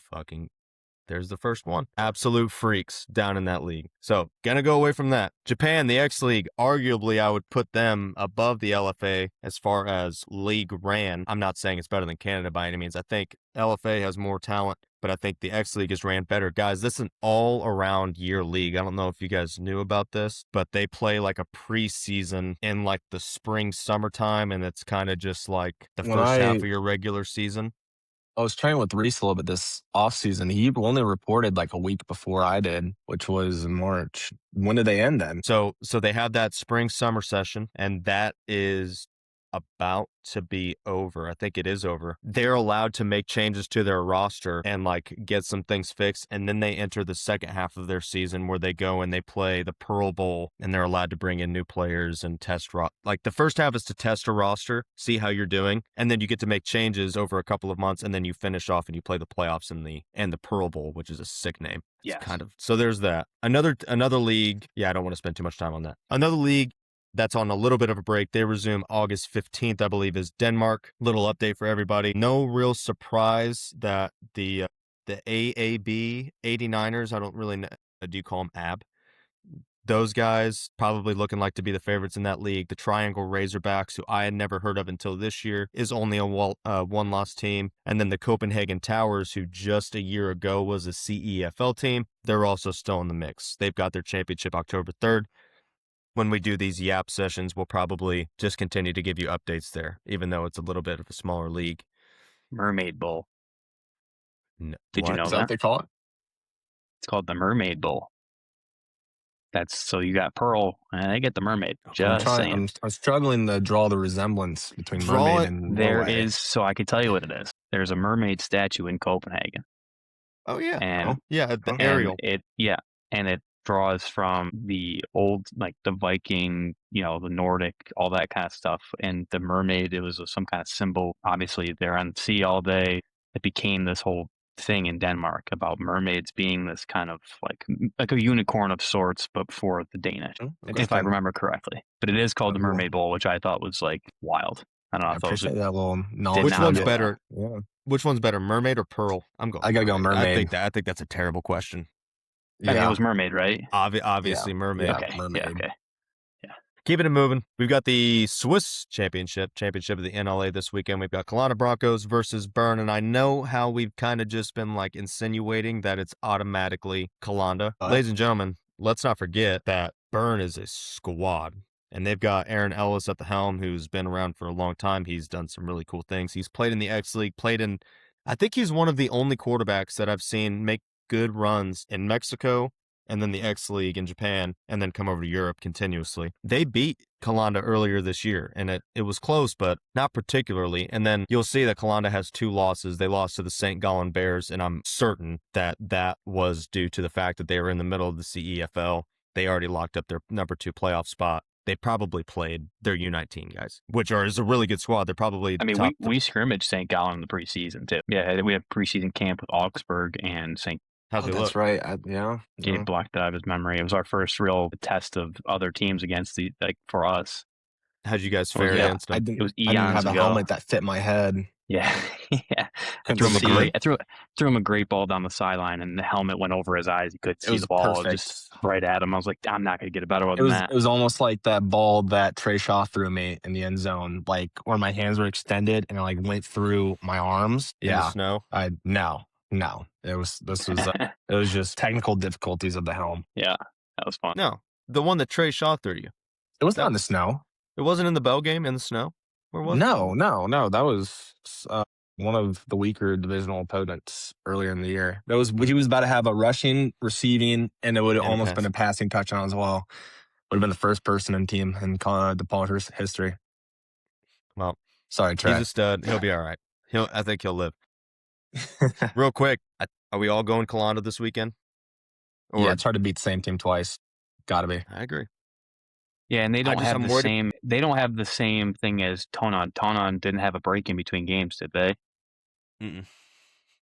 there's the first one. Absolute freaks down in that league. So, gonna go away from that. Japan, the X League, arguably I would put them above the LFA as far as league ran. I'm not saying it's better than Canada by any means. I think LFA has more talent, but I think the X League is ran better. Guys, this is an all-around year league. I don't know if you guys knew about this, but they play like a preseason in like the spring, summertime, and it's kind of just like the first half of your regular season. I was training with Reese a little bit this offseason. He only reported like a week before I did, which was in March. When did they end then? So they have that spring summer session, and that is about to be over. I think it is over. They're allowed to make changes to their roster and like get some things fixed, and then they enter the second half of their season where they go and they play the Pearl Bowl, and they're allowed to bring in new players and test like the first half is to test a roster, see how you're doing, and then you get to make changes over a couple of months, and then you finish off and you play the playoffs in the Pearl Bowl, which is a sick name. Yes. Kind of. So there's that. Another league. Yeah, I don't want to spend too much time on that. Another league that's on a little bit of a break. They resume August 15th, I believe, is Denmark. Little update for everybody. No real surprise that the AAB 89ers, I don't really know, do you call them AB? Those guys probably looking like to be the favorites in that league. The Triangle Razorbacks, who I had never heard of until this year, is only a one-loss team. And then the Copenhagen Towers, who just a year ago was a CEFL team, they're also still in the mix. They've got their championship October 3rd. When we do these YAP sessions, we'll probably just continue to give you updates there, even though it's a little bit of a smaller league. Mermaid Bowl. Did you know Is that what they call it? It's called the Mermaid Bowl. That's so you got Pearl and they get the mermaid. Just saying. I'm struggling to draw the resemblance between mermaid and there is. So I can tell you what it is. There's a mermaid statue in Copenhagen. Oh yeah, and the Ariel. And it draws from the old, like the Viking, the Nordic, all that kind of stuff. And the mermaid, it was some kind of symbol. Obviously, they're on the sea all day. It became this whole thing in Denmark about mermaids being this kind of like a unicorn of sorts, but for the Danish, if I remember correctly. But it is called the Mermaid Bowl, which I thought was like wild. I don't know. I appreciate that little knowledge. Which one's better? Yeah. Which one's better, mermaid or pearl? I gotta go mermaid. I think that's a terrible question. I mean, it was mermaid, right? Obviously, mermaid. Okay. Mermaid. Yeah, okay. Keeping it moving. We've got the Swiss championship of the NLA this weekend. We've got Kelowna Broncos versus Bern, and I know how we've kind of just been like insinuating that it's automatically Kelowna. Ladies and gentlemen, let's not forget that Bern is a squad, and they've got Aaron Ellis at the helm, who's been around for a long time. He's done some really cool things. He's played in the X League, I think he's one of the only quarterbacks that I've seen make good runs in Mexico, and then the X League in Japan, and then come over to Europe continuously. They beat Kelowna earlier this year, and it was close, but not particularly. And then you'll see that Kelowna has 2 losses. They lost to the St. Gallen Bears, and I'm certain that was due to the fact that they were in the middle of the CEFL. They already locked up their number 2 playoff spot. They probably played their U19 guys, which is a really good squad. They're probably we scrimmaged St. Gallen in the preseason, too. Yeah, we have preseason camp with Augsburg and St. That's right. Gabe blocked that out of his memory. It was our first real test of other teams against for us. How'd you guys It was, fare yeah, against I them? didn't. it was I didn't eons have a ago. helmet that fit my head. Yeah, yeah. I Couldn't threw him a see. great. I threw him a great ball down the sideline, and the helmet went over his eyes. He couldn't It see was the ball, perfect. just right at him. I was like, I'm not gonna get a better one It than was that. it was almost like that ball that Trey Shaw threw me in the end zone, like where my hands were extended and it like went through my arms. In the Yeah, snow? no. It was just technical difficulties of the helm. Yeah, that was fun. No. The one that Trey Shaw threw you. It was That- not in the snow. It wasn't in the Bell game in the snow? Where was it? No. That was one of the weaker divisional opponents earlier in the year. He was about to have a rushing, receiving, and it would have And a almost been a passing touchdown as well. Would have been the first person in team in DePaul's history. Well, Sorry, he's Trey. a stud. He'll be all right. I think he'll live. Real quick, are we all going Kalanda this weekend? Yeah, it's hard to beat the same team twice. Gotta be. I agree. Yeah, and they don't have I'm the worried- same. They don't have the same thing as Tonon. Tonon didn't have a break in between games, did they? Mm-mm.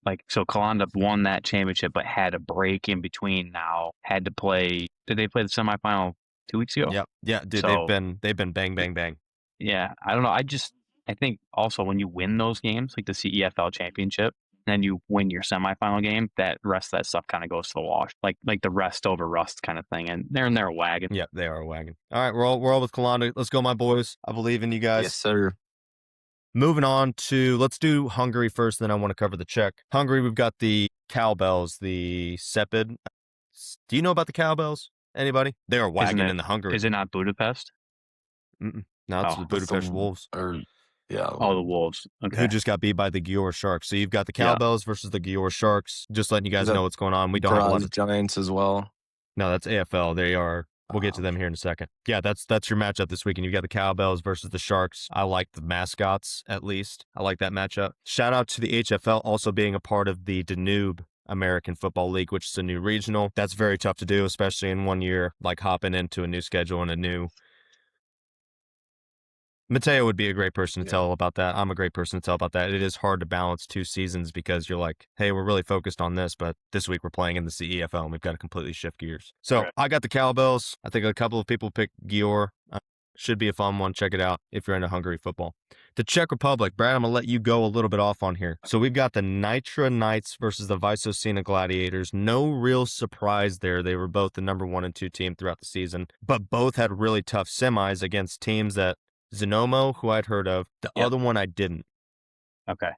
Like, so Kalanda won that championship, but had a break in between. Now had to play. Did they play the semifinal 2 weeks ago? Yep. Yeah, dude, So- they've been bang, bang, bang. Yeah, I don't know. I think also when you win those games, like the CEFL championship, then you win your semifinal game, that rest of that stuff kind of goes to the wash, like the rest over rust kind of thing. And they're in their wagon. Yep, they are a wagon. All right, we're all with Kalanda. Let's go, my boys. I believe in you guys. Yes, sir. Moving on to, let's do Hungary first, then I want to cover the Czech. Hungary, we've got the cowbells, the Sepid. Do you know about the cowbells? Anybody? They are wagging in the Hungary. Is it not Budapest? Mm-mm. No, it's Oh, the Budapest Wolves. Yeah. Oh, the Wolves. Okay. Who just got beat by the Győr Sharks. So you've got the Yeah. cowbells versus the Győr Sharks. Just letting you guys that know what's going on. We don't have a lot Graz of... Giants as well. No, that's AFL. They are... We'll get to them here in a second. Yeah, that's your matchup this weekend. You've got the Cowbells versus the Sharks. I like the mascots, at least. I like that matchup. Shout out to the HFL also being a part of the Danube American Football League, which is a new regional. That's very tough to do, especially in 1 year, like hopping into a new schedule and a new... Mateo would be a great person to tell about that. I'm a great person to tell about that. It is hard to balance 2 seasons because you're like, hey, we're really focused on this, but this week we're playing in the CEFL and we've got to completely shift gears. So Right. I got the Cowbells. I think a couple of people picked Győr. Should be a fun one. Check it out if you're into Hungary football. The Czech Republic. Brad, I'm going to let you go a little bit off on here. So we've got the Nitra Knights versus the Vysocina Gladiators. No real surprise there. They were both the number 1 and 2 team throughout the season, but both had really tough semis against teams that Zenomo, who I'd heard of. The Yep. other one I didn't. Okay.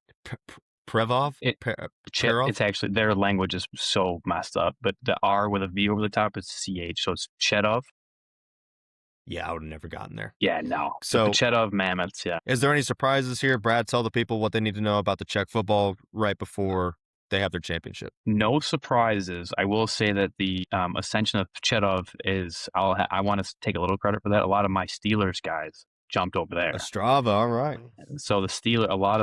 Prevov? Perov? It's actually, their language is so messed up, but the R with a V over the top is CH, so it's Chedov. Yeah, I would have never gotten there. Yeah, no. So- the Chedov Mammoths, yeah. Is there any surprises here? Brad, tell the people what they need to know about the Czech football right before they have their championship. No surprises. I will say that the ascension of Chedov is, I want to take a little credit for that. A lot of my Steelers guys jumped over there. Ostrava, all right. So the Steelers, a lot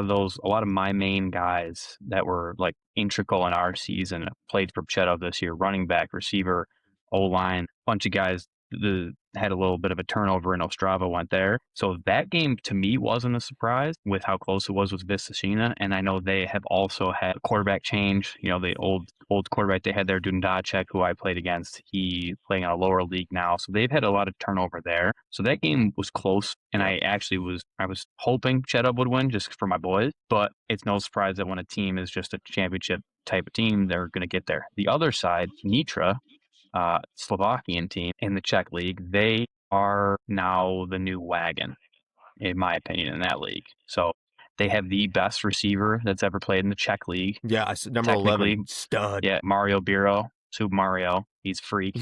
of my main guys that were like integral in our season played for Chedov this year. Running back, receiver, O-line, bunch of guys had a little bit of a turnover and Ostrava went there. So that game to me wasn't a surprise with how close it was with Vistacina. And I know they have also had a quarterback change. You know, the old quarterback they had there, Dundacek, who I played against, he playing in a lower league now. So they've had a lot of turnover there. So that game was close. And I was hoping Chedov would win just for my boys. But it's no surprise that when a team is just a championship type of team, they're going to get there. The other side, Nitra, Slovakian team in the Czech league, they are now the new wagon, in my opinion, in that league. So they have the best receiver that's ever played in the Czech league. Yeah, I said number 11, stud. Yeah, Mario Biro, Super Mario. He's a freak.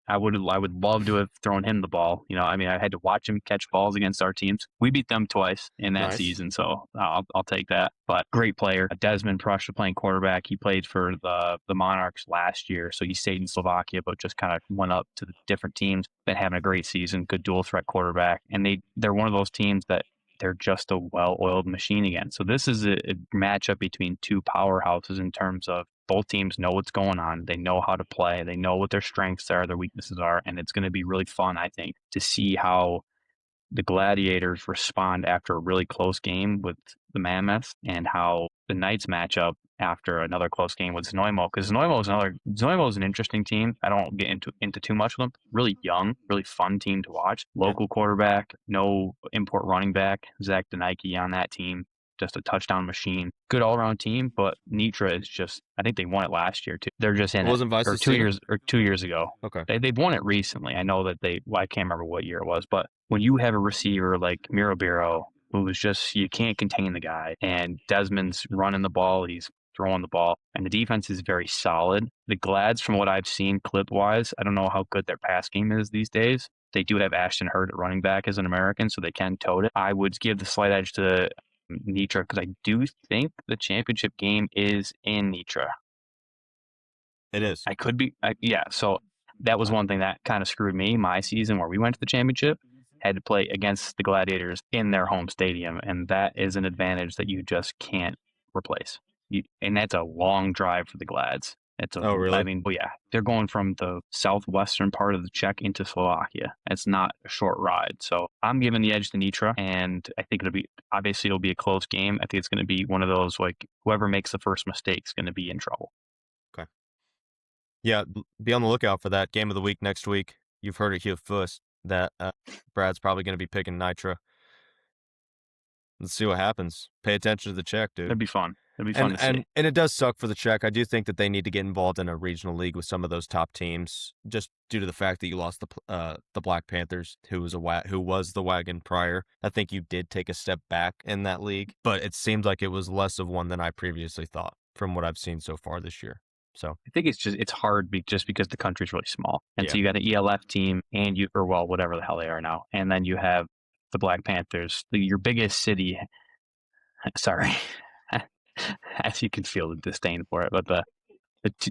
I would love to have thrown him the ball. You know, I mean, I had to watch him catch balls against our teams. We beat them twice in that Nice. season, so I'll take that. But great player. Desmond Prussia playing quarterback. He played for the Monarchs last year, so he stayed in Slovakia, but just kind of went up to the different teams. Been having a great season. Good dual threat quarterback, and they're one of those teams that they're just a well-oiled machine again. So this is a matchup between two powerhouses in terms of both teams know what's going on. They know how to play. They know what their strengths are, their weaknesses are, and it's going to be really fun, I think, to see how the Gladiators respond after a really close game with the Mammoths, and how the Knights match up after another close game with Znojmo. Because Znojmo is an interesting team. I don't get into too much of them. Really young, really fun team to watch. Local quarterback, no import running back. Zach Denike on that team. Just a touchdown machine. Good all around team, but Nitra is just, I think they won it last year too. They're just in It wasn't it. Vice's Or 2 team? years or 2 years ago. Okay. They've won it recently. I know that I can't remember what year it was, but when you have a receiver like Mirabiro, who's just, you can't contain the guy, and Desmond's running the ball, he's throwing the ball, and the defense is very solid. The Glads, from what I've seen clip wise, I don't know how good their pass game is these days. They do have Ashton Hurt at running back as an American, so they can tote it. I would give the slight edge to Nitra because I do think the championship game is in Nitra. It is. I could be, yeah. So that was one thing that kind of screwed me. My season where we went to the championship, had to play against the Gladiators in their home stadium, and that is an advantage that you just can't replace. And that's a long drive for the Glads. Oh, really? I mean, well, yeah, they're going from the southwestern part of the Czech into Slovakia. It's not a short ride. So I'm giving the edge to Nitra, and I think it'll be a close game. I think it's going to be one of those, like, whoever makes the first mistake is going to be in trouble. Okay. Yeah, be on the lookout for that game of the week next week. You've heard it here first that Brad's probably going to be picking Nitra. Let's see what happens. Pay attention to the Czech, dude. It'd be fun. It'd be fun to see. And it does suck for the Czech. I do think that they need to get involved in a regional league with some of those top teams, just due to the fact that you lost the Black Panthers, who was the wagon prior. I think you did take a step back in that league, but it seemed like it was less of one than I previously thought from what I've seen so far this year. So I think it's hard just because the country's really small, and Yeah. so you got an ELF team, and whatever the hell they are now, and then you have the Black Panthers, your biggest city. Sorry, as you can feel the disdain for it, but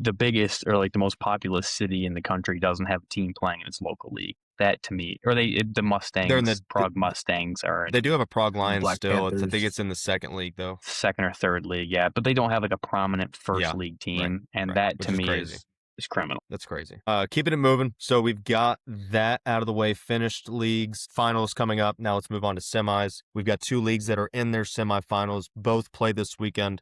the biggest, or like the most populous city in the country doesn't have a team playing in its local league. That to me, or the Mustangs, They're in the Prague Mustangs are they do have a Prague Lions Black still. I Panthers. think it's in the second league though. second or third league, yeah, but they don't have like a prominent first Yeah, league team, and right, that which to is me crazy. is criminal. That's crazy. Keeping it moving. So we've got that out of the way. Finished leagues, finals coming up. Now let's move on to semis. We've got 2 leagues that are in their semifinals. Both play this weekend.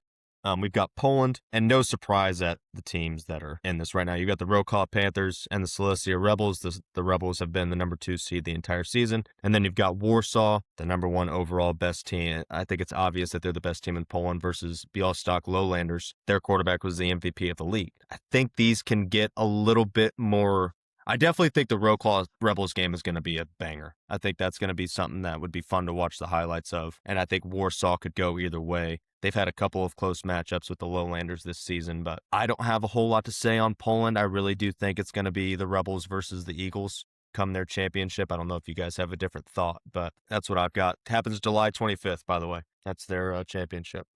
We've got Poland, and no surprise at the teams that are in this right now. You've got the Wrocław Panthers and the Silesia Rebels. The Rebels have been the number 2 seed the entire season. And then you've got Warsaw, the number 1 overall best team. I think it's obvious that they're the best team in Poland versus Białystok Lowlanders. Their quarterback was the MVP of the league. I think these can get a little bit more. I definitely think the Wrocław Rebels game is going to be a banger. I think that's going to be something that would be fun to watch the highlights of. And I think Warsaw could go either way. They've had a couple of close matchups with the Lowlanders this season, but I don't have a whole lot to say on Poland. I really do think it's going to be the Rebels versus the Eagles come their championship. I don't know if you guys have a different thought, but that's what I've got. It happens July 25th, by the way. That's their championship.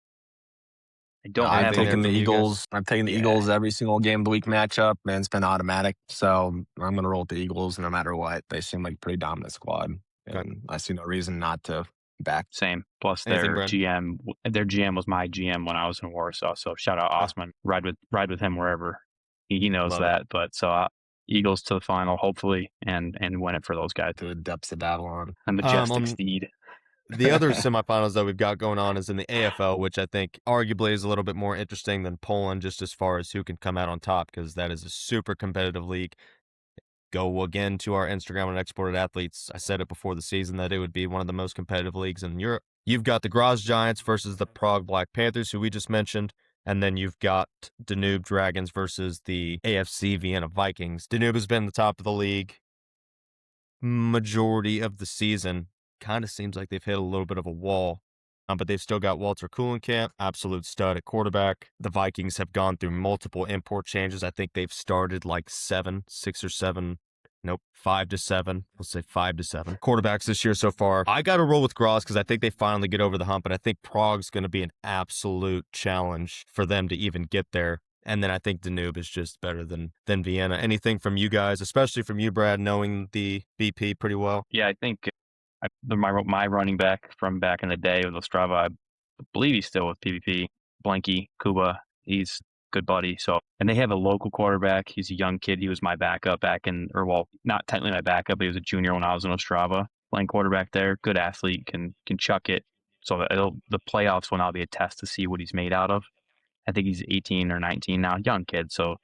I'm anything there taking the from you guys? Eagles. I'm taking the Eagles every single game of the week matchup, and it's been automatic. So I'm going to roll with the Eagles no matter what. They seem like a pretty dominant squad, and Okay. I see no reason not to back. Same. Plus Anything, their Brad? GM was my GM when I was in Warsaw. So shout out Osman. Ride with him wherever. He knows Love that. But so Eagles to the final, hopefully, and win it for those guys. To the depths of Babylon. A majestic on- steed. The other semifinals that we've got going on is in the AFL, which I think arguably is a little bit more interesting than Poland, just as far as who can come out on top, because that is a super competitive league. Go again to our Instagram and Exported Athletes. I said it before the season that it would be one of the most competitive leagues in Europe. You've got the Graz Giants versus the Prague Black Panthers, who we just mentioned. And then you've got Danube Dragons versus the AFC Vienna Vikings. Danube has been the top of the league majority of the season. Kind of seems like they've hit a little bit of a wall. But they've still got Walter Kuhlenkamp, absolute stud at quarterback. The Vikings have gone through multiple import changes. I think they've started like 6 or 7. Nope, 5 to 7. Let's say 5 to 7 quarterbacks this year so far. I got to roll with Graz because I think they finally get over the hump, and I think Prague's going to be an absolute challenge for them to even get there. And then I think Danube is just better than Vienna. Anything from you guys, especially from you, Brad, knowing the BP pretty well? Yeah, I think my running back from back in the day with Ostrava, I believe he's still with PvP. Blanky Kuba, he's good buddy. So, and they have a local quarterback. He's a young kid. He was my backup not technically my backup, but he was a junior when I was in Ostrava. playing quarterback there. Good athlete, can chuck it. So the playoffs will now be a test to see what he's made out of. I think he's 18 or 19 now, young kid. So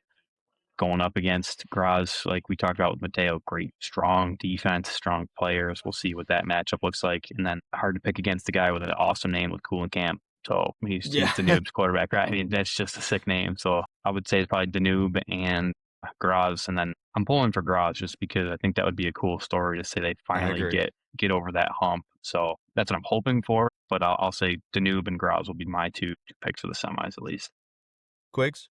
going up against Graz, like we talked about with Mateo, great, strong defense, strong players. We'll see what that matchup looks like. And then hard to pick against the guy with an awesome name with Camp. So he's Yeah. Danube's quarterback, right? I mean, that's just a sick name. So I would say it's probably Danube and Graz. And then I'm pulling for Graz just because I think that would be a cool story to say they finally agree. get over that hump. So that's what I'm hoping for. But I'll say Danube and Graz will be my two picks for the semis at least. Quigs?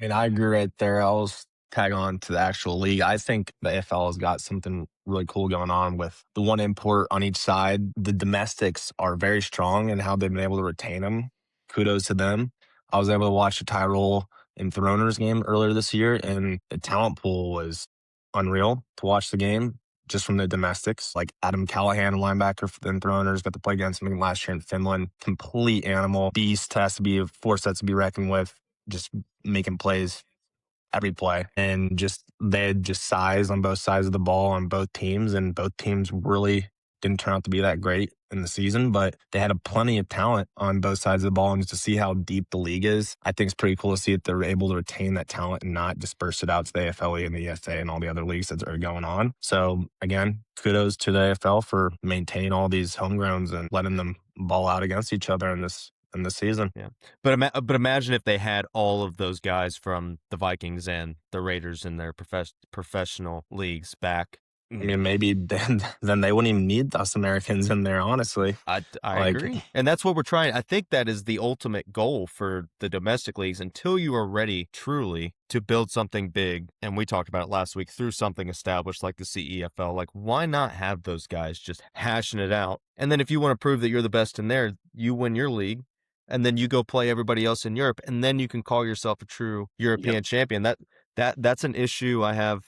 And I agree right there. I'll tag on to the actual league. I think the AFL has got something really cool going on with the one import on each side. The domestics are very strong in how they've been able to retain them. Kudos to them. I was able to watch the Tyrol and Throners game earlier this year, and the talent pool was unreal to watch the game just from the domestics. Like Adam Callahan, a linebacker for the Throners, got to play against him last year in Finland. Complete animal. Beast, has to be a force that's to be reckoned with. Just making plays every play, and just they had just size on both sides of the ball on both teams, and both teams really didn't turn out to be that great in the season, but they had plenty of talent on both sides of the ball. And to see how deep the league is, I think it's pretty cool to see that they're able to retain that talent and not disperse it out to the AFLE and the ESA and all the other leagues that are going on. So again, kudos to the AFL for maintaining all these homegrowns and letting them ball out against each other in this season. Yeah. But imagine if they had all of those guys from the Vikings and the Raiders in their professional leagues back. I mean, maybe then they wouldn't even need us Americans in there, honestly. I agree. And that's what we're trying. I think that is the ultimate goal for the domestic leagues until you are ready truly to build something big. And we talked about it last week through something established like the CEFL. Like, why not have those guys just hashing it out? And then if you want to prove that you're the best in there, you win your league. And then you go play everybody else in Europe, and then you can call yourself a true European champion. That's an issue I have.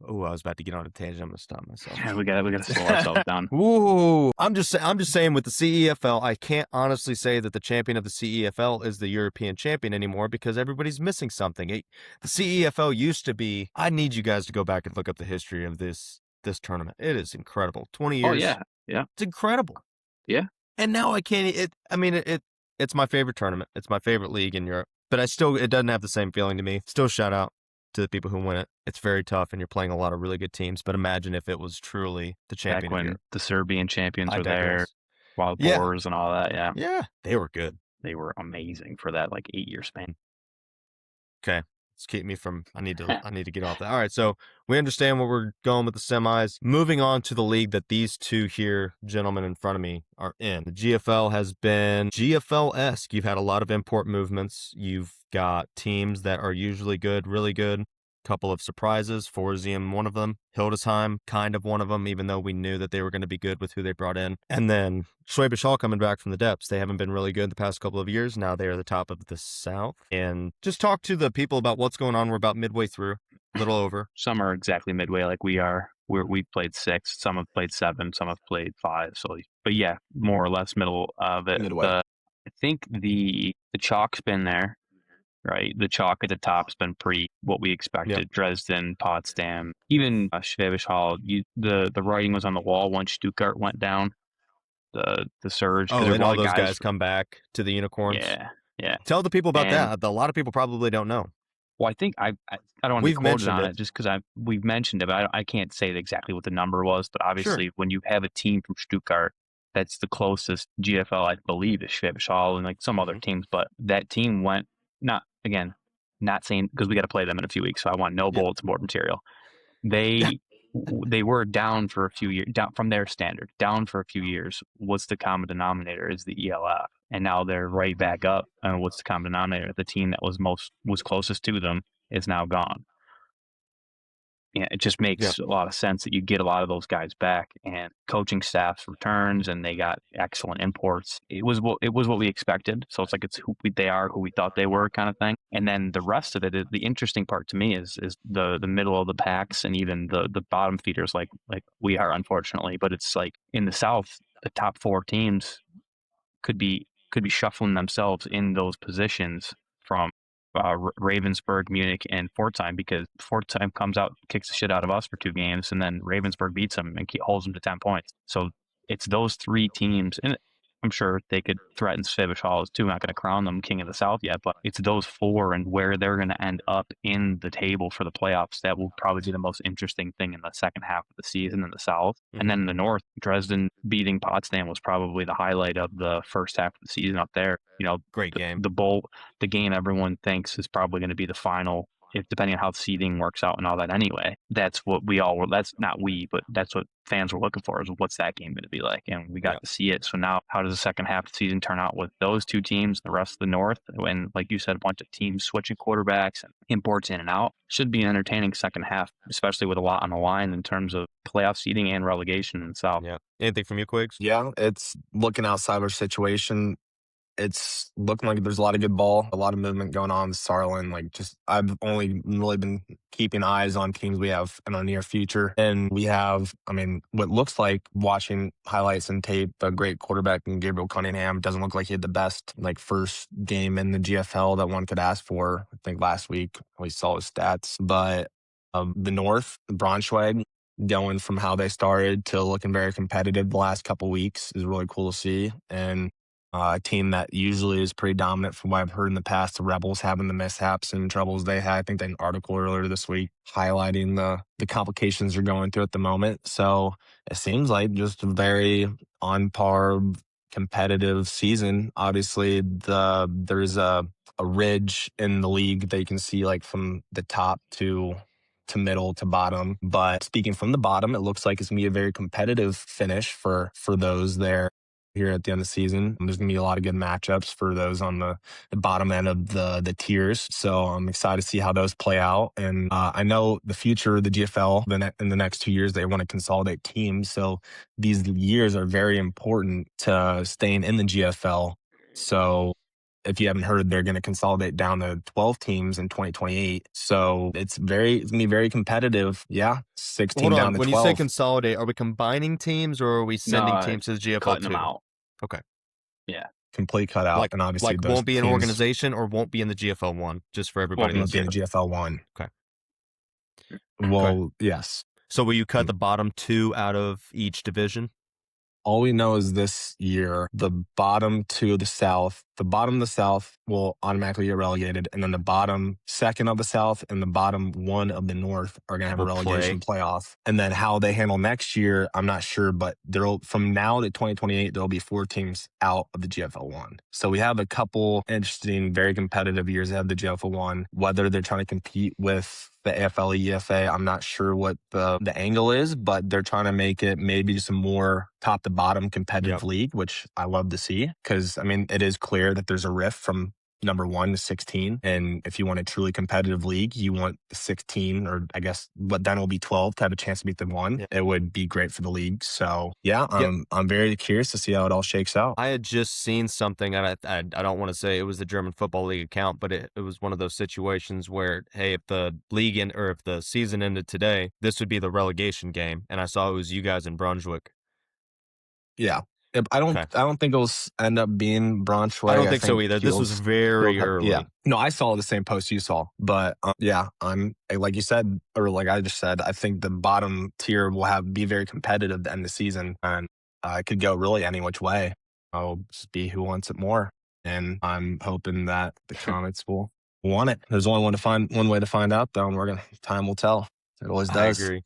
Oh, I was about to get on a tangent. I'm gonna stop myself. Yeah, we gotta slow ourselves down. Ooh, I'm just saying with the CEFL, I can't honestly say that the champion of the CEFL is the European champion anymore because everybody's missing something. The CEFL used to be. I need you guys to go back and look up the history of this tournament. It is incredible. 20 years. Oh yeah. It's incredible. Yeah. And now I can't. It's my favorite tournament. It's my favorite league in Europe. But it doesn't have the same feeling to me. Still shout out to the people who win it. It's very tough, and you're playing a lot of really good teams. But imagine if it was truly the champion. Back when the Serbian champions were there, Wild Boars and all that. Yeah. Yeah, they were good. They were amazing for that 8-year span. Okay. Let's keep me from. I need to get off that. All right, so we understand where we're going with the semis. Moving on to the league that these two here, gentlemen in front of me, are in. The GFL has been GFL-esque. You've had a lot of import movements. You've got teams that are usually good, really good. Couple of surprises. Forzium, one of them. Hildesheim, kind of one of them, even though we knew that they were going to be good with who they brought in. And then Schwäbisch Hall coming back from the depths. They haven't been really good the past couple of years. Now they are the top of the South. And just talk to the people about what's going on. We're about midway through, a little over. Some are exactly midway like we are. We've played 6. Some have played 7. Some have played 5. So, but yeah, more or less middle of it. Midway. I think the chalk's been there. Right, the chalk at the top's been pretty what we expected. Yep. Dresden, Potsdam, even Schwäbisch Hall. The writing was on the wall once Stuttgart went down. The surge. Oh, and all those guys come back to the Unicorns. Yeah. Tell the people about that. A lot of people probably don't know. Well, I think I don't want to be quoted on it just because we've mentioned it, but I can't say exactly what the number was. But obviously, when you have a team from Stuttgart. That's the closest GFL, I believe, is Schwäbisch Hall and some other teams. But that team went not saying because we got to play them in a few weeks, so I want no bulletin board material. They were down for a few years, down from their standard, down for a few years. What's the common denominator is the ELF, and now they're right back up. And what's the common denominator? The team that was closest to them is now gone. Yeah, it just makes a lot of sense that you get a lot of those guys back, and coaching staffs returns, and they got excellent imports. It was what we expected. So it's it's who they are, who we thought they were, kind of thing. And then the rest of it, the interesting part to me is the middle of the packs and even the bottom feeders, like we are, unfortunately. But it's in the South, the top 4 teams could be shuffling themselves in those positions from Ravensburg, Munich, and Pforzheim, because Pforzheim comes out, kicks the shit out of us for 2 games, and then Ravensburg beats them and holds them to 10 points. So it's those 3 teams, and I'm sure they could threaten Svevich Hall too. Not going to crown them king of the South yet, but it's those 4 and where they're going to end up in the table for the playoffs. That will probably be the most interesting thing in the second half of the season in the South. And then in the North, Dresden beating Potsdam was probably the highlight of the first half of the season up there. Great game. The game everyone thinks is probably going to be the final, if depending on how seeding works out and all that anyway. That's what that's not we, but that's what fans were looking for, is what's that game going to be like? And we got to see it. So now how does the second half of the season turn out with those 2 teams, the rest of the North? And like you said, a bunch of teams switching quarterbacks and imports in and out. Should be an entertaining second half, especially with a lot on the line in terms of playoff seeding and relegation in the South. Yeah. Anything from you, Quigs? Yeah, it's looking outside our situation. It's looking like there's a lot of good ball, a lot of movement going on with Sarlin. I've only really been keeping eyes on teams we have in our near future. And we have, what looks like, watching highlights and tape, a great quarterback in Gabriel Cunningham. Doesn't look like he had the best first game in the GFL that one could ask for. I think last week we saw his stats. But the North, Braunschweig, going from how they started to looking very competitive the last couple weeks is really cool to see. And a team that usually is pretty dominant from what I've heard in the past, the Rebels having the mishaps and troubles they had. I think they had an article earlier this week highlighting the complications they're going through at the moment. So it seems like just a very on par competitive season. Obviously, there's a ridge in the league that you can see from the top to middle to bottom. But speaking from the bottom, it looks like it's going to be a very competitive finish for those there here at the end of the season. There's going to be a lot of good matchups for those on the bottom end of the tiers. So I'm excited to see how those play out. And I know the future of the GFL in the next 2 years, they want to consolidate teams. So these years are very important to staying in the GFL. So if you haven't heard, they're going to consolidate down to 12 teams in 2028. So it's going to be very competitive. Yeah. 16 Hold down on. to When 12. you say consolidate, are we combining teams or are we sending teams to the GFL cutting too? them out. Okay. Yeah. Complete cutout. And obviously those won't be an teams organization or won't be in the GFL 1, just for everybody. won't be in the GFL 1. Okay. Well, yes. So will you cut the bottom 2 out of each division? All we know is this year, the bottom 2 of the South, the bottom of the South will automatically get relegated. And then the bottom 2nd of the South and the bottom 1 of the North are going to have a relegation playoff. And then how they handle next year, I'm not sure. But from now to 2028, there'll be 4 teams out of the GFL 1. So we have a couple interesting, very competitive years ahead of the GFL 1. Whether they're trying to compete with the AFL, EFA, I'm not sure what the angle is, but they're trying to make it maybe just a more top to bottom competitive league, which I love to see, because it is clear that there's a rift from number 1 to 16. And if you want a truly competitive league, you want 16, or I guess what then will be 12 to have a chance to beat the 1. Yeah. It would be great for the league. So I'm very curious to see how it all shakes out. I had just seen something, and I don't want to say it was the German Football League account, but it was one of those situations where, hey, if the league or if the season ended today, this would be the relegation game. And I saw it was you guys in Brunswick. Yeah. I don't think it'll end up being Braunschweig. I don't think so either. This was very early. Yeah. No, I saw the same post you saw. But I'm like you said, or like I just said, I think the bottom tier will be very competitive to end the season. And it could go really any which way. I'll just be who wants it more. And I'm hoping that the Comets will want it. There's only one way to find out, though, and time will tell. It always does. I agree.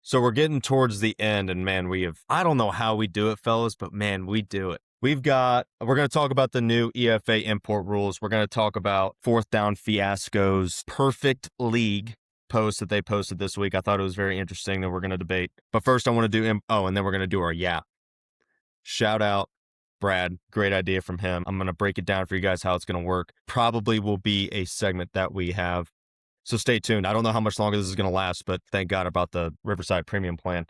So we're getting towards the end, and man, I don't know how we do it, fellas, but man, we do it. We're going to talk about the new EFA import rules. We're going to talk about fourth down fiascos, perfect league post that they posted this week. I thought it was very interesting that we're going to debate. But first I want to do, and then we're going to do our shout out Brad. Great idea from him. I'm going to break it down for you guys how it's going to work. Probably will be a segment that we have. So stay tuned. I don't know how much longer this is going to last, but thank God about the Riverside Premium plan.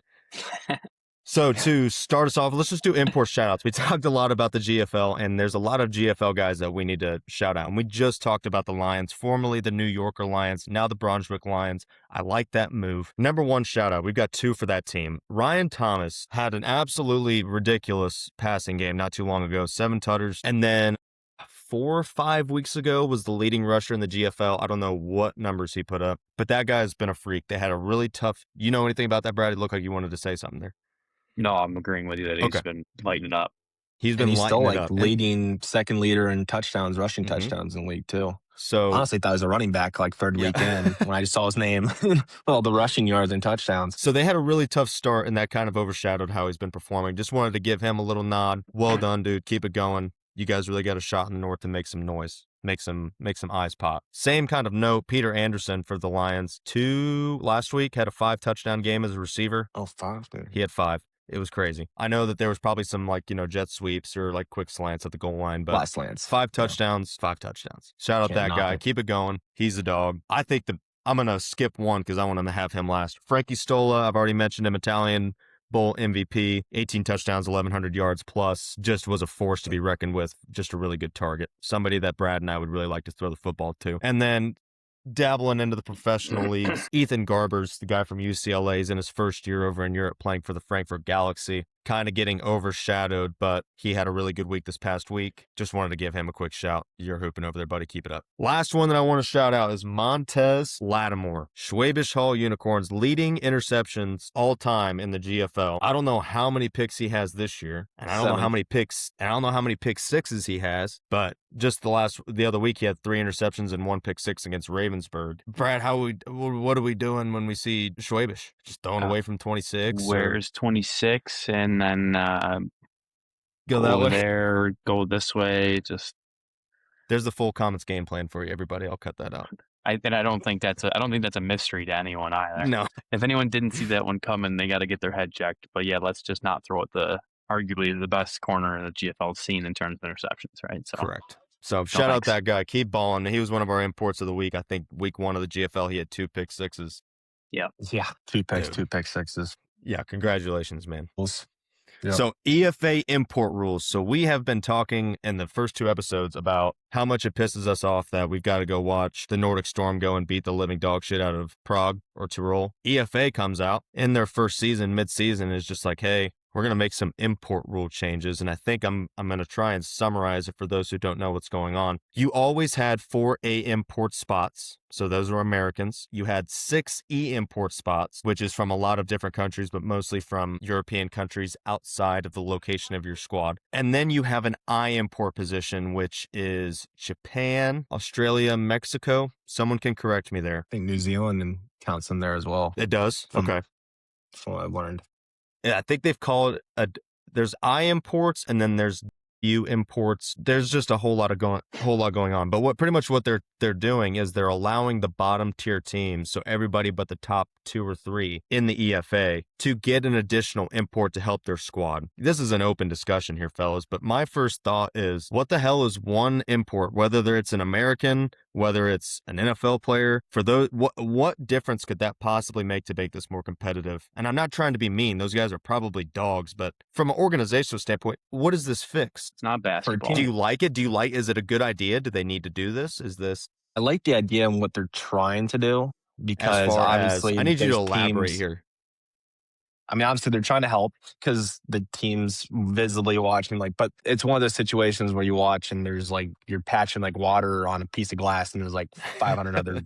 So to start us off, let's just do import shout-outs. We talked a lot about the GFL, and there's a lot of GFL guys that we need to shout out. And we just talked about the Lions, formerly the New Yorker Lions, now the Brunswick Lions. I like that move. Number 1 shout-out. We've got 2 for that team. Ryan Thomas had an absolutely ridiculous passing game not too long ago. 7 tutters, and then 4 or 5 weeks ago was the leading rusher in the GFL. I don't know what numbers he put up, but that guy's been a freak. They had a really tough. You know anything about that, Brad? It looked like you wanted to say something there. No, I'm agreeing with you that he's Okay. been lighting it up. He's And been he's still lighting it like up. leading second leader in touchdowns, rushing Mhm. touchdowns in the league too. So Honestly, thought he was a running back like third Yeah. weekend when I just saw his name. Well, the rushing yards and touchdowns. So they had a really tough start, and that kind of overshadowed how he's been performing. Just wanted to give him a little nod. Well done, dude. Keep it going. You guys really got a shot in the north to make some noise, make some eyes pop. Same kind of note. Peter Anderson for the Lions. Last week had a 5-touchdown game as a receiver. Oh, 5. Dude. He had 5. It was crazy. I know that there was probably some jet sweeps or like quick slants at the goal line, but Last slants. 5 touchdowns, 5 touchdowns. Shout out Can't that knock guy. it. Keep it going. He's a dog. I think I'm going to skip one because I want to have him last. Frankie Stola, I've already mentioned him, Italian Bowl MVP, 18 touchdowns, 1,100 yards plus. Just was a force to be reckoned with. Just a really good target. Somebody that Brad and I would really like to throw the football to. And then dabbling into the professional leagues, Ethan Garbers, the guy from UCLA, is in his first year over in Europe playing for the Frankfurt Galaxy. Kind of getting overshadowed, but he had a really good week this past week. Just wanted to give him a quick shout. You're hooping over there, buddy. Keep it up. Last one that I want to shout out is Montez Lattimore, Schwabish Hall Unicorns, leading interceptions all time in the GFL. I don't know how many picks he has this year, and I don't know how many picks, and I don't know how many pick sixes he has, but just the other week he had 3 interceptions and 1 pick six against Ravensburg. Brad, what are we doing when we see Schwabish? Just throwing away from 26? Where's 26 and then Go that over way. there, go this way. Just There's the full Comets game plan for you, everybody. I'll cut that out. I don't think that's a mystery to anyone either. No. If anyone didn't see that one coming, they got to get their head checked. But yeah, let's just not throw at arguably the best corner in the GFL scene in terms of interceptions, right? So Correct. So shout out thanks. that guy. Keep balling. He was one of our imports of the week. I think week 1 of the GFL, he had 2 pick sixes. Yeah. 2 picks, Dude. 2 pick sixes. Yeah, congratulations, man. Yep. So EFA import rules. So we have been talking in the first 2 episodes about how much it pisses us off that we've got to go watch the Nordic Storm go and beat the living dog shit out of Prague or Tyrol. EFA comes out in their first season, mid-season, is just like, hey, we're going to make some import rule changes. And I think I'm going to try and summarize it for those who don't know what's going on. You always had 4A import spots. So those are Americans. You had 6E import spots, which is from a lot of different countries, but mostly from European countries outside of the location of your squad. And then you have an I import position, which is Japan, Australia, Mexico. Someone can correct me there. I think New Zealand counts in there as well. It does? Okay. That's what I've learned. Yeah, I think they've called there's I imports and then there's U imports. There's just a whole lot going on. But what they're doing is they're allowing the bottom tier teams, so everybody but the top 2 or 3 in the EFA, to get an additional import to help their squad. This is an open discussion here, fellas, but my first thought is, what the hell is one import? Whether it's an American, whether it's an NFL player, for those, what difference could that possibly make to make this more competitive? And I'm not trying to be mean. Those guys are probably dogs, but from an organizational standpoint, what does this fix? It's not basketball. Do you like it? Is it a good idea? Do they need to do this? Is this? I like the idea and what they're trying to do because obviously I need you to there's elaborate teams, here. I mean, obviously they're trying to help because the team's visibly watching, but it's one of those situations where you watch and there's you're patching water on a piece of glass and there's 500 other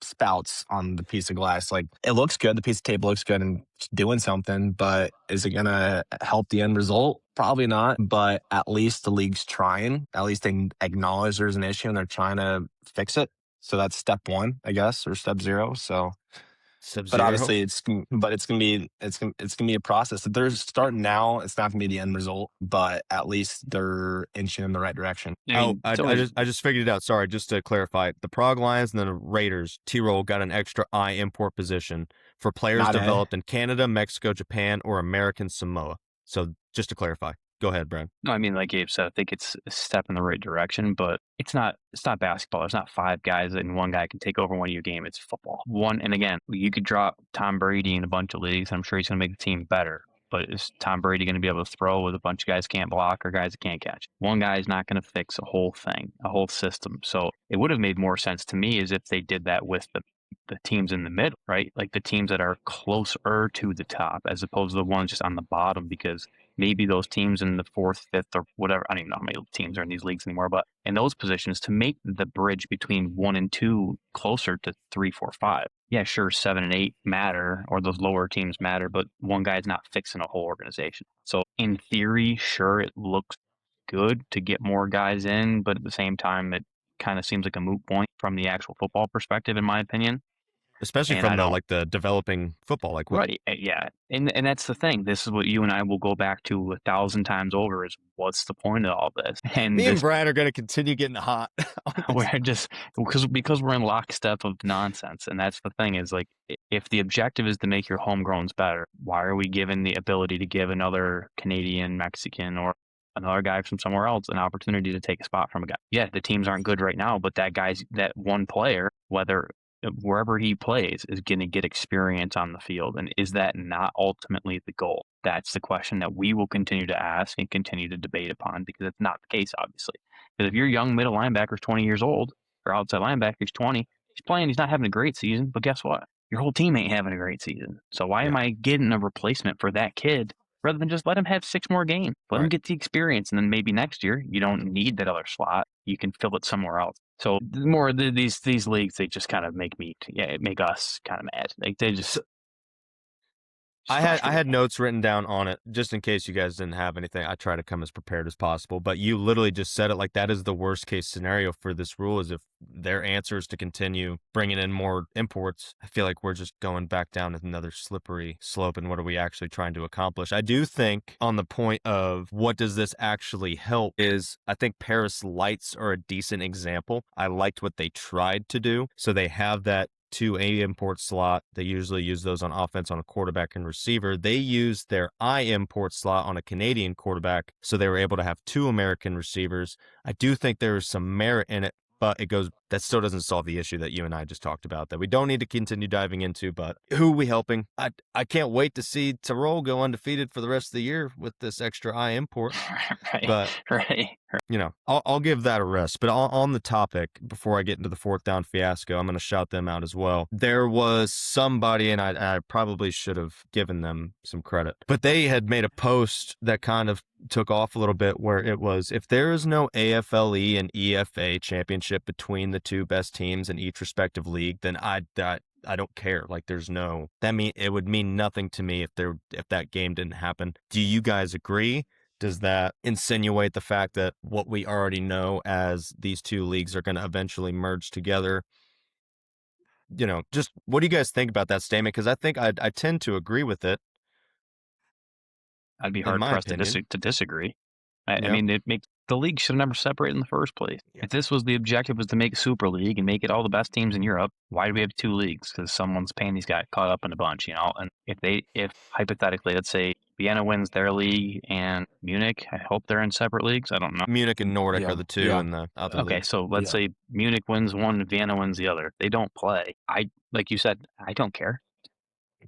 spouts on the piece of glass. It looks good. The piece of tape looks good and it's doing something, but is it going to help the end result? Probably not, but at least the league's trying. At least they acknowledge there's an issue and they're trying to fix it. So that's step 1, I guess, or step 0. So. But obviously, it's gonna be a process. If they're starting now, it's not gonna be the end result, but at least they're inching in the right direction. I just figured it out. Sorry, just to clarify, the Prague Lions and the Raiders, Tyrol got an extra I import position for players developed in Canada, Mexico, Japan, or American Samoa. So just to clarify. Go ahead, Brad. No, I mean, like Gabe said, I think it's a step in the right direction, but it's not basketball. There's not 5 guys and one guy can take over one of your game. It's football. And again, you could drop Tom Brady in a bunch of leagues. I'm sure he's going to make the team better. But is Tom Brady going to be able to throw with a bunch of guys can't block or guys that can't catch? One guy is not going to fix a whole thing, a whole system. So it would have made more sense to me is if they did that with the teams in the middle, right? Like the teams that are closer to the top as opposed to the ones just on the bottom, because maybe those teams in the 4th, 5th, or whatever, I don't even know how many teams are in these leagues anymore, but in those positions to make the bridge between 1 and 2 closer to 3, 4, 5. Yeah, sure, 7 and 8 matter, or those lower teams matter, but one guy's not fixing a whole organization. So in theory, sure, it looks good to get more guys in, but at the same time, it kind of seems like a moot point from the actual football perspective, in my opinion. Especially And I from don't. the developing football, like what Right. Yeah. And that's the thing. This is what you and I will go back to 1,000 times over is what's the point of all this? And me and this, Brad are going to continue getting hot on this. we're just, because we're in lockstep of nonsense. And that's the thing is like, if the objective is to make your homegrowns better, why are we given the ability to give another Canadian, Mexican, or another guy from somewhere else an opportunity to take a spot from a guy? Yeah, the teams aren't good right now, but that one player, wherever he plays, is going to get experience on the field. And is that not ultimately the goal? That's the question that we will continue to ask and continue to debate upon, because it's not the case, obviously. Because if your young middle linebacker is 20 years old, or outside linebacker is 20, he's playing, he's not having a great season, but guess what? Your whole team ain't having a great season. So why am Yeah. I getting a replacement for that kid rather than just let him have 6 more games? Let him Right. get the experience, and then maybe next year you don't need that other slot. You can fill it somewhere else. So more these leagues, they just kind of make us kind of mad. Like they just I frustrate had me. notes written down on it just in case you guys didn't have anything. I try to come as prepared as possible, but you literally just said it like that is the worst case scenario for this rule is if their answer is to continue bringing in more imports. I feel like we're just going back down another slippery slope, and what are we actually trying to accomplish? I do think on the point of what does this actually help is I think Paris Lights are a decent example. I liked what they tried to do. So they have that 2A import slot. They usually use those on offense on a quarterback and receiver. They used their I import slot on a Canadian quarterback, so they were able to have 2 American receivers. I do think there is some merit in it, but that still doesn't solve the issue that you and I just talked about that we don't need to continue diving into. But who are we helping? I can't wait to see Tyrol go undefeated for the rest of the year with this extra I import. Right. But Right. I'll give that a rest. But on the topic, before I get into the 4th down fiasco, I'm going to shout them out as well. There was somebody, and I probably should have given them some credit, but they had made a post that kind of took off a little bit where it was, if there is no AFLE and EFA championship between the 2 best teams in each respective league, then I don't care. Like it would mean nothing to me if that game didn't happen. Do you guys agree? Does that insinuate the fact that what we already know as these 2 leagues are going to eventually merge together? Just what do you guys think about that statement? Because I think I tend to agree with it, I'd be in hard my pressed opinion. to disagree. I Yep. mean, the league should have never separated in the first place. Yep. If this was the objective was to make a super league and make it all the best teams in Europe, why do we have 2 leagues? Because someone's paying these guys caught up in a bunch, And if hypothetically, let's say Vienna wins their league and Munich, I hope they're in separate leagues. I don't know. Munich and Nordic Yeah, are the 2 yeah. in the other Okay, league. so let's say Munich wins one, Vienna wins the other. They don't play. Like you said, I don't care.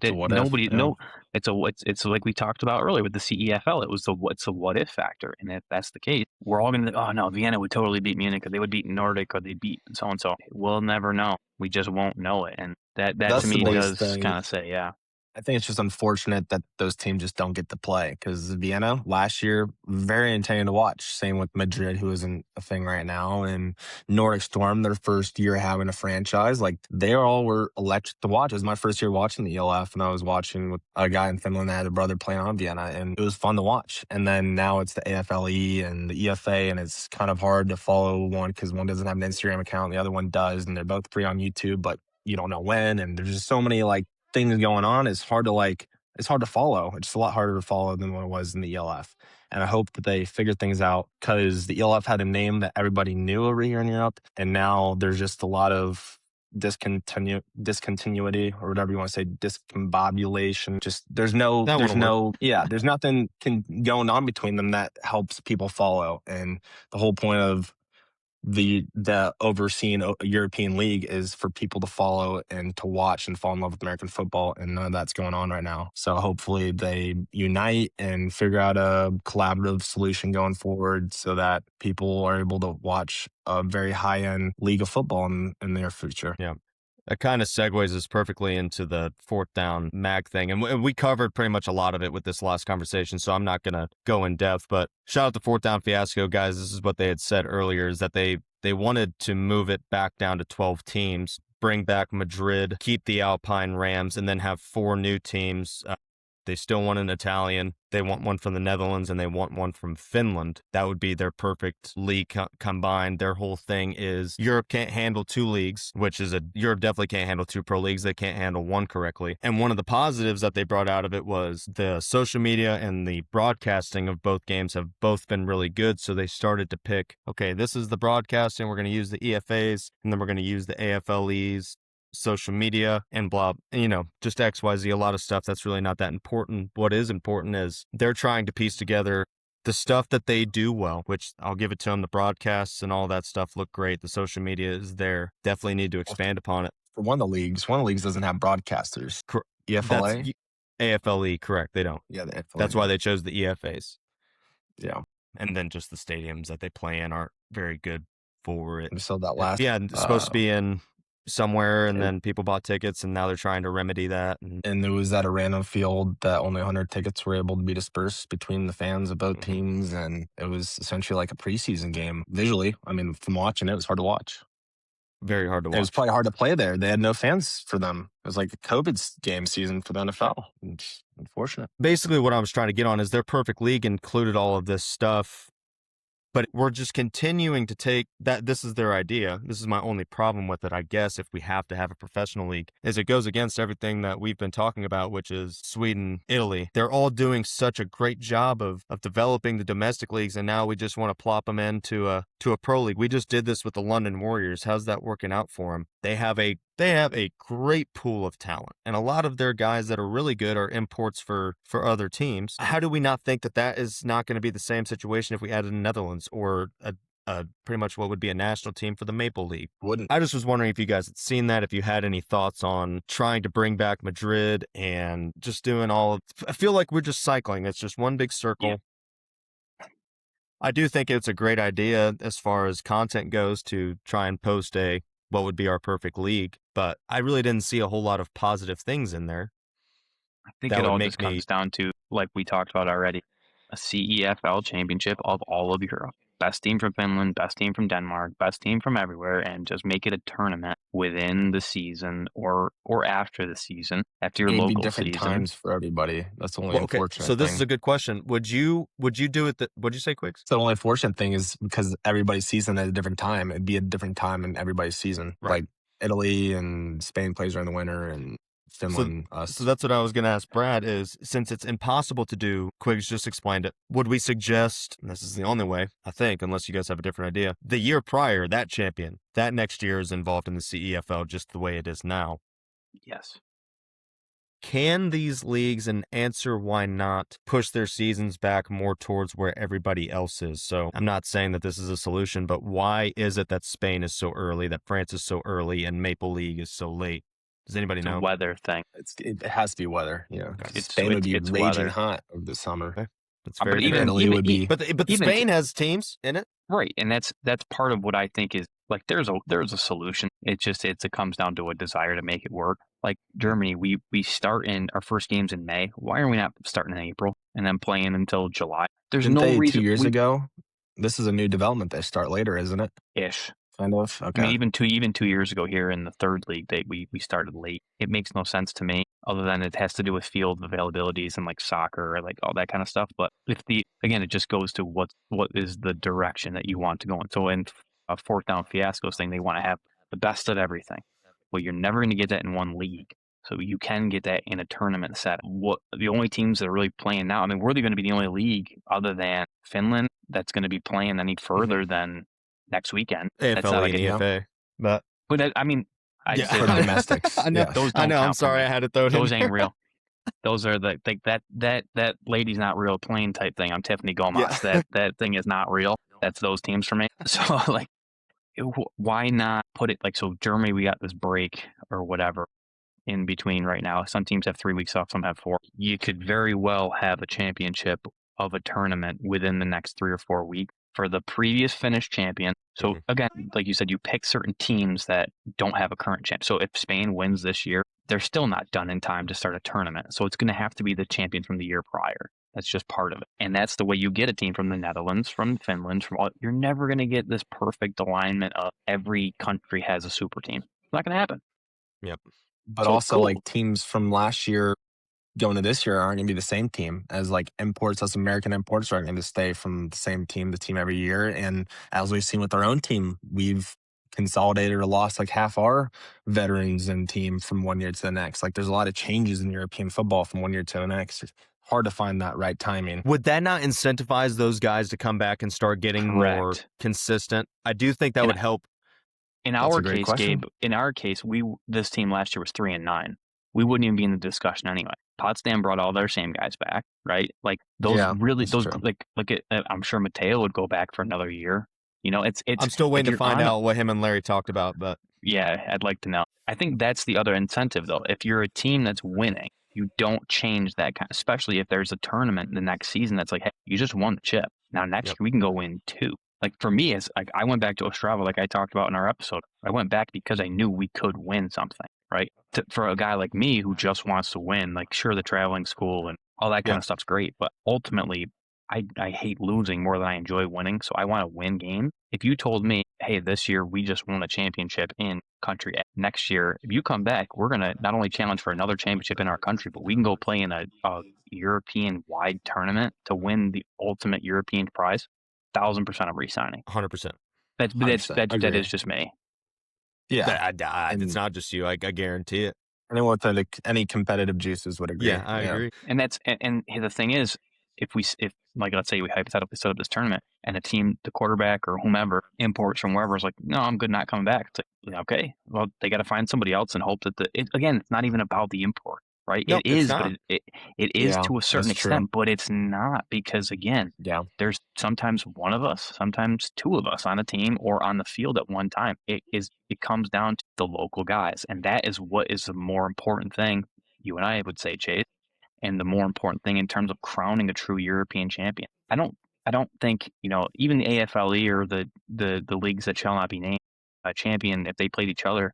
So what if? No, it's like we talked about earlier with the CEFL. It's a what if factor, and if that's the case, we're all gonna, oh no, Vienna would totally beat Munich, or they would beat Nordic, or they beat so and so. We'll never know. We just won't know it, and that to That's the me biggest does thing. kind of say, yeah. I think it's just unfortunate that those teams just don't get to play because Vienna last year, very entertaining to watch. Same with Madrid, who isn't a thing right now, and Nordic Storm, their first year having a franchise. Like they all were electric to watch. It was my first year watching the ELF, and I was watching with a guy in Finland that had a brother playing on Vienna, and it was fun to watch. And then now it's the AFLE and the EFA, and it's kind of hard to follow one because one doesn't have an Instagram account, and the other one does, and they're both free on YouTube, but you don't know when. And there's just so many things going on. It's hard to follow. It's a lot harder to follow than what it was in the ELF. And I hope that they figure things out because the ELF had a name that everybody knew over here in Europe, and now there's just a lot of discontinuity or whatever you want to say, discombobulation. Just there's nothing going on between them that helps people follow. And the whole point of the overseeing European League is for people to follow and to watch and fall in love with American football, and none of that's going on right now. So hopefully they unite and figure out a collaborative solution going forward so that people are able to watch a very high-end league of football in the near future. Yeah. It kind of segues us perfectly into the fourth down mag thing. And we covered pretty much a lot of it with this last conversation, so I'm not going to go in depth. But shout out to Fourth Down Fiasco, guys. This is what they had said earlier, is that they wanted to move it back down to 12 teams, bring back Madrid, keep the Alpine Rams, and then have 4 new teams. They still want an Italian. They want one from the Netherlands, and they want one from Finland. That would be their perfect league combined. Their whole thing is Europe can't handle 2 leagues, Europe definitely can't handle 2 pro leagues. They can't handle one correctly. And one of the positives that they brought out of it was the social media and the broadcasting of both games have both been really good. So they started to pick, okay, this is the broadcasting. We're going to use the EFAs, and then we're going to use the AFLEs, social media, and blah, just XYZ, a lot of stuff that's really not that important. What is important is they're trying to piece together the stuff that they do well, which I'll give it to them. The broadcasts and all that stuff look great. The social media is there. Definitely need to expand upon it. For one of the leagues doesn't have broadcasters. That's EFLA? AFLE, correct. They don't. Yeah, the EFLA. That's why they chose the EFAs. Yeah. And then just the stadiums that they play in aren't very good for it. We saw that last. Yeah, it's supposed to be in somewhere, and then people bought tickets, and now they're trying to remedy that. And it was at a random field that only 100 tickets were able to be dispersed between the fans of both teams, and it was essentially like a preseason game. Visually, I mean, from watching it was hard to watch. Very hard to watch. It was probably hard to play there. They had no fans for them. It was like a COVID game season for the NFL. It's unfortunate. Basically, what I was trying to get on is their perfect league included all of this stuff, but we're just continuing to take that. This is their idea. This is my only problem with it, I guess, if we have to have a professional league, is it goes against everything that we've been talking about, which is Sweden, Italy. They're all doing such a great job of developing the domestic leagues, and now we just want to plop them into a pro league. We just did this with the London Warriors. How's that working out for them? They have a great pool of talent, and a lot of their guys that are really good are imports for other teams. How do we not think that is not going to be the same situation if we added the Netherlands or a pretty much what would be a national team for the Maple League? Wouldn't. I just was wondering if you guys had seen that, if you had any thoughts on trying to bring back Madrid and just doing I feel like we're just cycling. It's just one big circle. Yeah. I do think it's a great idea as far as content goes to try and post what would be our perfect league, but I really didn't see a whole lot of positive things in there. I think it all just comes down to, like we talked about already, a CEFL championship of all of Europe. Best team from Finland, best team from Denmark, best team from everywhere, and just make it a tournament within the season or after the season, after your local different season. Times for everybody. That's the only unfortunate so this thing. is a good question. Would you do it? What'd you say, Quicks? So the only unfortunate thing is because everybody's season at a different time. It'd be a different time in everybody's season. Right. Like Italy and Spain plays during the winter, and Finland, us. So that's what I was going to ask Brad is, since it's impossible to do, Quiggs just explained it, would we suggest, and this is the only way, I think, unless you guys have a different idea, the year prior, that champion, that next year is involved in the CEFL just the way it is now? Yes. Can these leagues, and answer why not, push their seasons back more towards where everybody else is? So I'm not saying that this is a solution, but why is it that Spain is so early, that France is so early, and Maple League is so late? Does anybody know? It's a weather thing. It has to be weather. Yeah, Spain would be raging weather. hot over the summer. Okay. That's very even, Italy would be. But Spain has teams in it, right? And that's part of what I think is, like, there's a solution. It comes down to a desire to make it work. Like Germany, we start in our first games in May. Why are we not starting in April and then playing until July? There's Didn't no they, reason. 2 years ago. This is a new development. They start later, isn't it? Ish. Kind of. Okay. I mean, even 2 years ago here in the third league, we started late. It makes no sense to me, other than it has to do with field availabilities and like soccer or like all that kind of stuff. But again, it just goes to what is the direction that you want to go in. So in a fourth down fiascos thing, they want to have the best of everything. Well, you're never going to get that in one league. So you can get that in a tournament set. The only teams that are really playing now, I mean, we're going to be the only league other than Finland that's going to be playing any further than next weekend. AFL and EFA. But I mean, I Yeah. just For domestics. I know. Yeah. those I don't know. I'm count for sorry. me. I had to throw it Those in ain't there. real. Those are that lady's not real playing type thing. I'm Tiffany Gomas. Yeah. That thing is not real. That's those teams for me. So like, why not put it like, so Germany, we got this break or whatever in between right now. Some teams have 3 weeks off, some have 4. You could very well have a championship of a tournament within the next 3 or 4 weeks. for the previous finished champion. So again, like you said, you pick certain teams that don't have a current champ. So if Spain wins this year, they're still not done in time to start a tournament. So it's going to have to be the champion from the year prior. That's just part of it. And that's the way you get a team from the Netherlands, from Finland, you're never going to get this perfect alignment of every country has a super team. It's not going to happen. Yep. But So, also cool. like teams from last year going to this year aren't going to be the same team as like imports. Us American imports are going to stay from the same team, the team every year. And as we've seen with our own team, we've consolidated or lost like half our veterans and team from one year to the next. Like there's a lot of changes in European football from one year to the next. It's hard to find that right timing. Would that not incentivize those guys to come back and start getting more Correct. consistent? I do think that would help. In That's our a great case, question. Gabe, in our case, this team last year was 3-9. We wouldn't even be in the discussion anyway. Potsdam brought all their same guys back, right? Like those Yeah, really, that's those true. like look at. I'm sure Mateo would go back for another year. You know, it's. I'm still if waiting to you're find on a- out what him and Larry talked about, but Yeah, I'd like to know. I think that's the other incentive, though. If you're a team that's winning, you don't change that kind, especially if there's a tournament the next season that's like, hey, you just won the chip. Now next Yep. year we can go win 2. Like for me, it's like I went back to Ostrava, like I talked about in our episode. I went back because I knew we could win something, right? For a guy like me who just wants to win, like sure, the traveling school and all that kind Yep. of stuff's great, but ultimately, I hate losing more than I enjoy winning. So I want to win games. If you told me, hey, this year we just won a championship in country A. Next year, if you come back, we're going to not only challenge for another championship in our country, but we can go play in a European wide tournament to win the ultimate European prize. 1,000% of re-signing. 100%. That is just me. Yeah. It's not just you. I guarantee it. Anyone with any competitive juices would agree. Yeah, I agree. And the thing is, if like let's say we hypothetically set up this tournament and a team, the quarterback or whomever imports from wherever is like, no, I'm good, not coming back. It's like, okay, well they got to find somebody else and hope that again, it's not even about the import, right? Nope, It is, it's but not. it is Yeah, to a certain that's true. extent, but it's not because again, Yeah. there's sometimes one of us, sometimes two of us on a team or on the field at one time. It comes down to the local guys, and that is what is the more important thing. You and I would say, Chase, and the more important thing in terms of crowning a true European champion. I don't think, even the AFLE or the leagues that shall not be named a champion, if they played each other,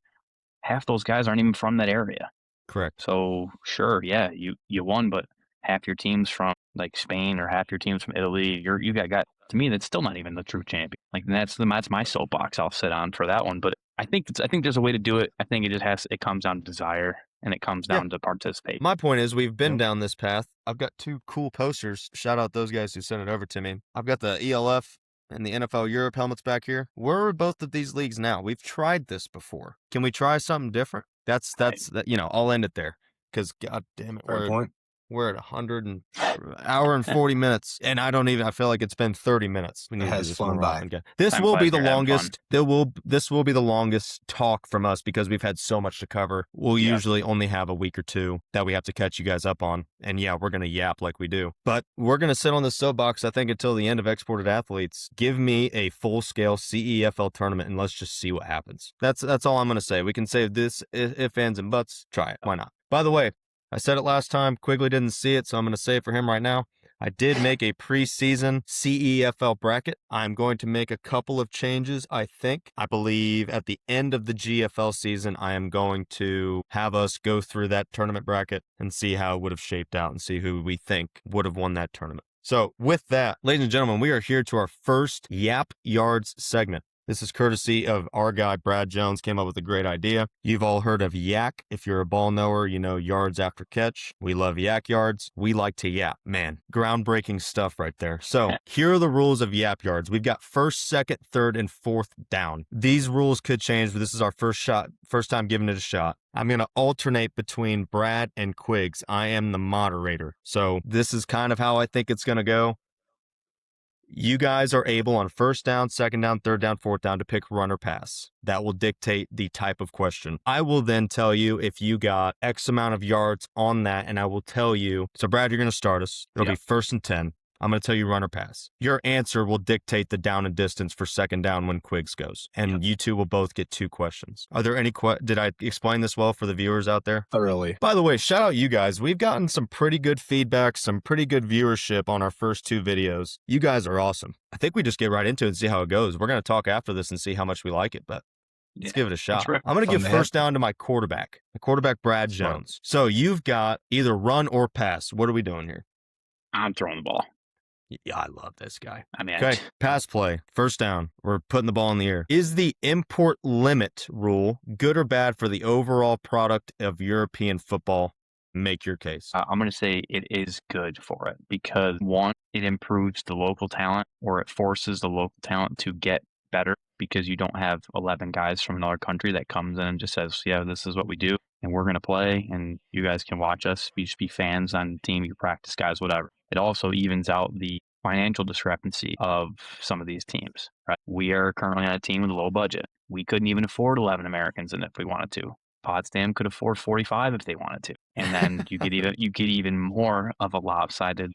half those guys aren't even from that area. Correct. So sure, yeah, you won, but half your team's from like Spain or half your team's from Italy. You got to me, that's still not even the true champion. Like that's my soapbox I'll sit on for that one. But I think there's a way to do it. I think it comes down to desire and it comes down to participate. My point is we've been down this path. I've got 2 cool posters. Shout out those guys who sent it over to me. I've got the ELF and the NFL Europe helmets back here. Where are both of these leagues now? We've tried this before. Can we try something different? That's I'll end it there. Because god damn it, Fair point. we're at 100 and 40 minutes, and I feel like it's been 30 minutes. We need to do has this flown more by. often. This I'm will glad be the you're having longest. This will be the longest talk from us because we've had so much to cover. We'll usually only have a week or 2 that we have to catch you guys up on, and yeah, we're gonna yap like we do. But we're gonna sit on this soapbox, I think, until the end of Exported Athletes. Give me a full-scale CEFL tournament, and let's just see what happens. That's all I'm gonna say. We can save this if, ands, and buts. Try it. Why not? By the way, I said it last time. Quigley didn't see it, so I'm going to say it for him right now. I did make a preseason CEFL bracket. I'm going to make a couple of changes, I think. I believe at the end of the GFL season, I am going to have us go through that tournament bracket and see how it would have shaped out and see who we think would have won that tournament. So with that, ladies and gentlemen, we are here to our first Yap Yards segment. This is courtesy of our guy, Brad Jones, came up with a great idea. You've all heard of yak. If you're a ball knower, you know yards after catch. We love yak yards. We like to yap. Man, groundbreaking stuff right there. So here are the rules of yap yards. We've got first, second, third, and fourth down. These rules could change, but this is our first time giving it a shot. I'm going to alternate between Brad and Quiggs. I am the moderator. So this is kind of how I think it's going to go. You guys are able on first down, second down, third down, fourth down to pick run or pass. That will dictate the type of question. I will then tell you if you got X amount of yards on that, and I will tell you. So, Brad, you're going to start us. It'll be first and 10. I'm going to tell you run or pass. Your answer will dictate the down and distance for second down when Quiggs goes. And you two will both get 2 questions. Are there any did I explain this well for the viewers out there? Thoroughly. By the way, shout out you guys. We've gotten some pretty good feedback, some pretty good viewership on our first 2 videos. You guys are awesome. I think we just get right into it and see how it goes. We're going to talk after this and see how much we like it, but let's give it a shot. I'm going to give first down to my quarterback Brad Jones. So you've got either run or pass. What are we doing here? I'm throwing the ball. Yeah, I love this guy. I mean, okay, pass play, first down. We're putting the ball in the air. Is the import limit rule good or bad for the overall product of European football? Make your case. I'm going to say it is good for it because, one, it improves the local talent, or it forces the local talent to get better because you don't have 11 guys from another country that comes in and just says, yeah, this is what we do and we're going to play and you guys can watch us. Just be fans on the team, you practice guys, whatever. It also evens out the financial discrepancy of some of these teams. Right? We are currently on a team with a low budget. We couldn't even afford 11 Americans in it if we wanted to. Potsdam could afford 45 if they wanted to. And then you get even more of a lopsided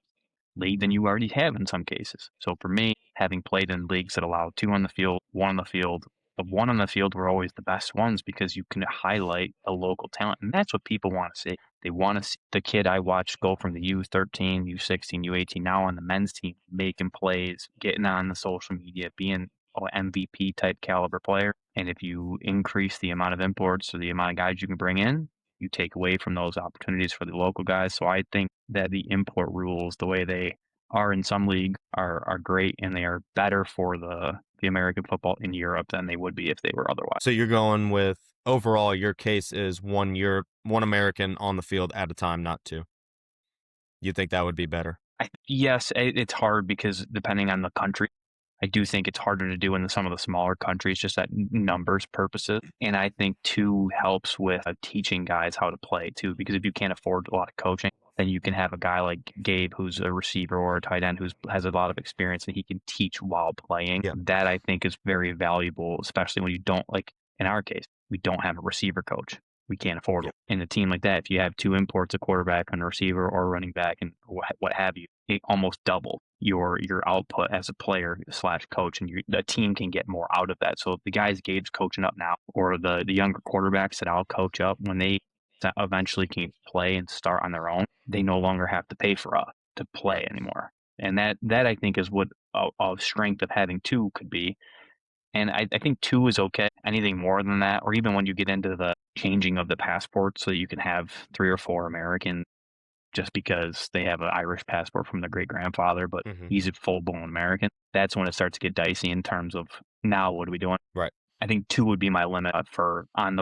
league than you already have in some cases. So for me, having played in leagues that allow 2 on the field, 1 on the field, the 1 on the field were always the best ones because you can highlight a local talent. And that's what people want to see. They want to see the kid I watched go from the U13, U16, U18, now on the men's team, making plays, getting on the social media, being an MVP type caliber player. And if you increase the amount of imports or the amount of guys you can bring in, you take away from those opportunities for the local guys. So I think that the import rules, the way they are in some leagues, are great, and they are better for the American football in Europe than they would be if they were otherwise. So you're going with, overall, your case is 1 American on the field at a time, not 2. You think that would be better? Yes, it's hard because depending on the country, I do think it's harder to do in some of the smaller countries, just at numbers purposes. And I think 2 helps with teaching guys how to play too, because if you can't afford a lot of coaching, then you can have a guy like Gabe, who's a receiver or a tight end, who has a lot of experience and he can teach while playing. Yeah. That I think is very valuable, especially when you don't, like in our case, we don't have a receiver coach. We can't afford it. In a team like that, if you have 2 imports, a quarterback and a receiver or a running back and what have you, it almost doubles your output as a player / coach, and the team can get more out of that. So if the guys Gabe's coaching up now, or the younger quarterbacks that I'll coach up, when they eventually can play and start on their own, they no longer have to pay for us to play anymore. And that I think is what a strength of having 2 could be. And I think 2 is okay. Anything more than that, or even when you get into the changing of the passport so that you can have 3 or 4 American just because they have an Irish passport from their great-grandfather, but he's a full-blown American, that's when it starts to get dicey in terms of, now what are we doing? Right. I think 2 would be my limit for on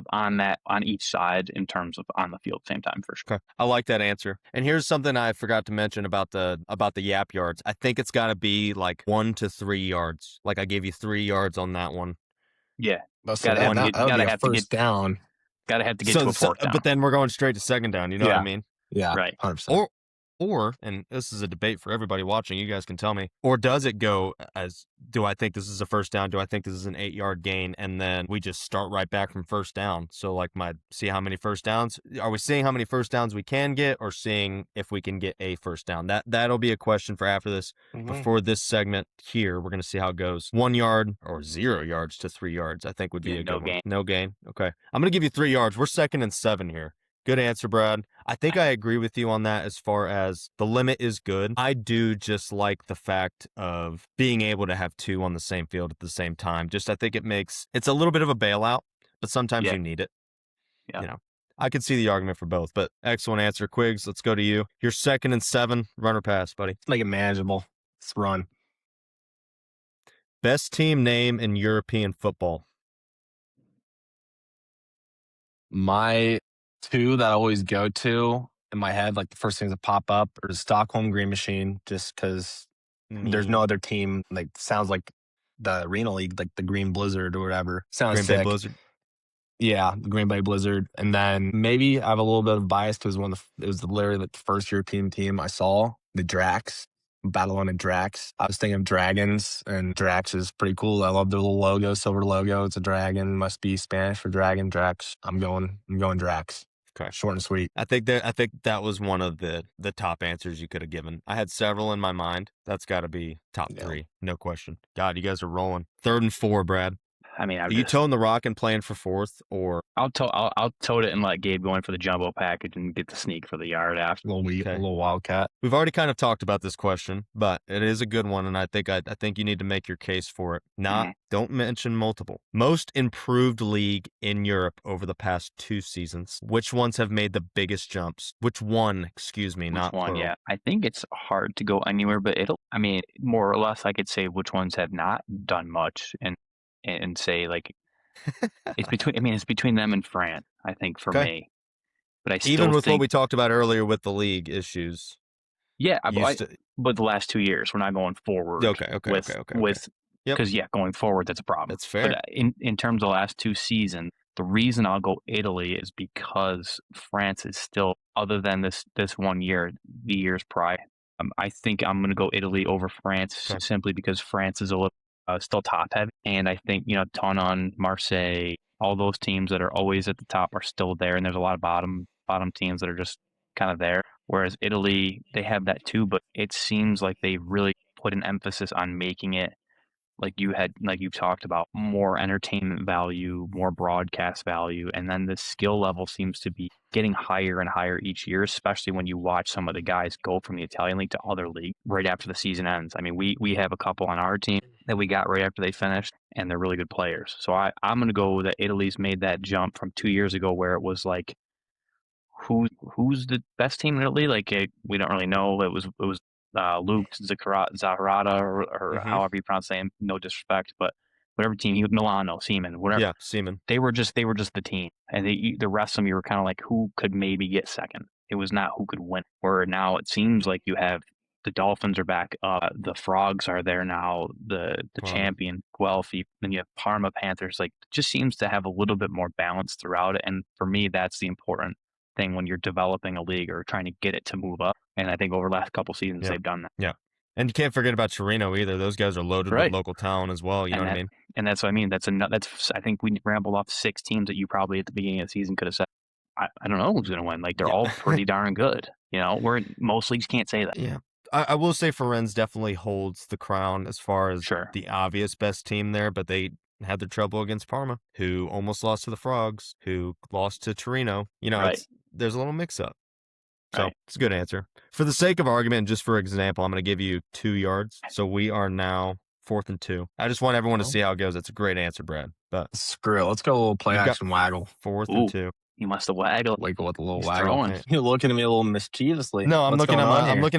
each side in terms of on the field at the same time, for sure. Okay. I like that answer. And here's something I forgot to mention about the yap yards. I think it's got to be like 1 to 3 yards. Like I gave you 3 yards on that one. Yeah. Gotta have to down. Gotta have to get to a fourth down. But then we're going straight to second down. You know what I mean? Yeah. Right. 100%. Or, and this is a debate for everybody watching, you guys can tell me, or does it go as, do I think this is a first down? Do I think this is an 8-yard gain? And then we just start right back from first down. So like see how many first downs? Are we seeing how many first downs we can get, or seeing if we can get a first down? That'll be a question for after this. But for this segment here, we're going to see how it goes. 1 yard or 0 yards to 3 yards, I think would be a good one. No gain. Okay. I'm going to give you 3 yards. We're 2nd and 7 here. Good answer, Brad. I think I agree with you on that as far as the limit is good. I do just like the fact of being able to have 2 on the same field at the same time. Just I think it's a little bit of a bailout, but sometimes you need it. Yeah. You know, I could see the argument for both, but excellent answer. Quiggs, let's go to you. You're 2nd and 7, run or pass, buddy. Let's make it manageable. Let's run. Best team name in European football. My 2 that I always go to in my head, like the first things that pop up, are Stockholm Green Machine, just because there's no other team. Like, sounds like the Arena League, like the Green Blizzard or whatever. Sounds Green sick. Bay Blizzard. Yeah, the Green Bay Blizzard. And then maybe I have a little bit of bias because it was literally the first European team I saw, the Drax. Battle on the Drax. I was thinking of dragons, and Drax is pretty cool. I love their little logo, silver logo. It's a dragon. Must be Spanish for dragon. Drax. I'm going Drax. Okay. Short and sweet. I think that was one of the top answers you could have given. I had several in my mind. That's got to be top Yeah. 3, no question. God, you guys are rolling. 3rd and 4, Brad. I mean, Are you toting the rock and playing for 4th, or I'll tote it and let Gabe go in for the jumbo package and get the sneak for the yard after. A little wildcat. We've already kind of talked about this question, but it is a good one, and I think you need to make your case for it. Don't mention multiple. Most improved league in Europe over the past 2 seasons. Which ones have made the biggest jumps? Which one, excuse me, not Which one? plural. Yeah, I think it's hard to go anywhere, but more or less, I could say which ones have not done much, and say like it's between them and France. I think for Okay. me, but I still Even with think what we talked about earlier with the league issues. yeah, Used to, but the last 2 years, we're not going forward. okay. With Yep. because going forward, that's a problem. That's fair. But in terms of the last 2 seasons, the reason I'll go Italy is because France is still, other than this 1 year, the years prior. I think I'm going to go Italy over France Okay. simply because France is a little still top heavy, and I think Tonon, Marseille, all those teams that are always at the top are still there, and there's a lot of bottom teams that are just kind of there. Whereas Italy, they have that too, but it seems like they really put an emphasis on making it, like you've talked about, more entertainment value, more broadcast value, and then the skill level seems to be getting higher and higher each year, especially when you watch some of the guys go from the Italian league to other league right after the season ends. I mean, we have a couple on our team that we got right after they finished, and they're really good players. So I'm going to go that Italy's made that jump from 2 years ago where it was like, who's the best team in Italy? Like we don't really know. It was Luke Zaharata or however you pronounce his name. No disrespect, but whatever team Milano, Seaman, whatever. Yeah, Seaman. They were just the team, and the rest of them you were kind of like, who could maybe get second? It was not who could win. Where now it seems like you have the Dolphins are back up, the Frogs are there now, the champion Guelph, then you have Parma Panthers. Like, it just seems to have a little bit more balance throughout it, and for me, that's the important thing when you're developing a league or trying to get it to move up. And I think over the last couple seasons they've done that. Yeah. And you can't forget about Torino either. Those guys are loaded with local talent as well. You know what I mean? And that's what I mean. I think we rambled off 6 teams that you probably at the beginning of the season could have said, I don't know who's going to win. Like, they're all pretty darn good. Where most leagues can't say that. Yeah. I will say Firenze definitely holds the crown as far as the obvious best team there, but they had their trouble against Parma, who almost lost to the Frogs, who lost to Torino. There's a little mix-up. So it's a good answer. For the sake of argument, just for example, I'm going to give you 2 yards. So we are now 4th and 2. I just want everyone to see how it goes. It's a great answer, Brad. But screw it. Let's go a little play action waggle. 4th and 2. You must have waggled. Wiggle with a little waggle. You're looking at me a little mischievously. No, I'm looking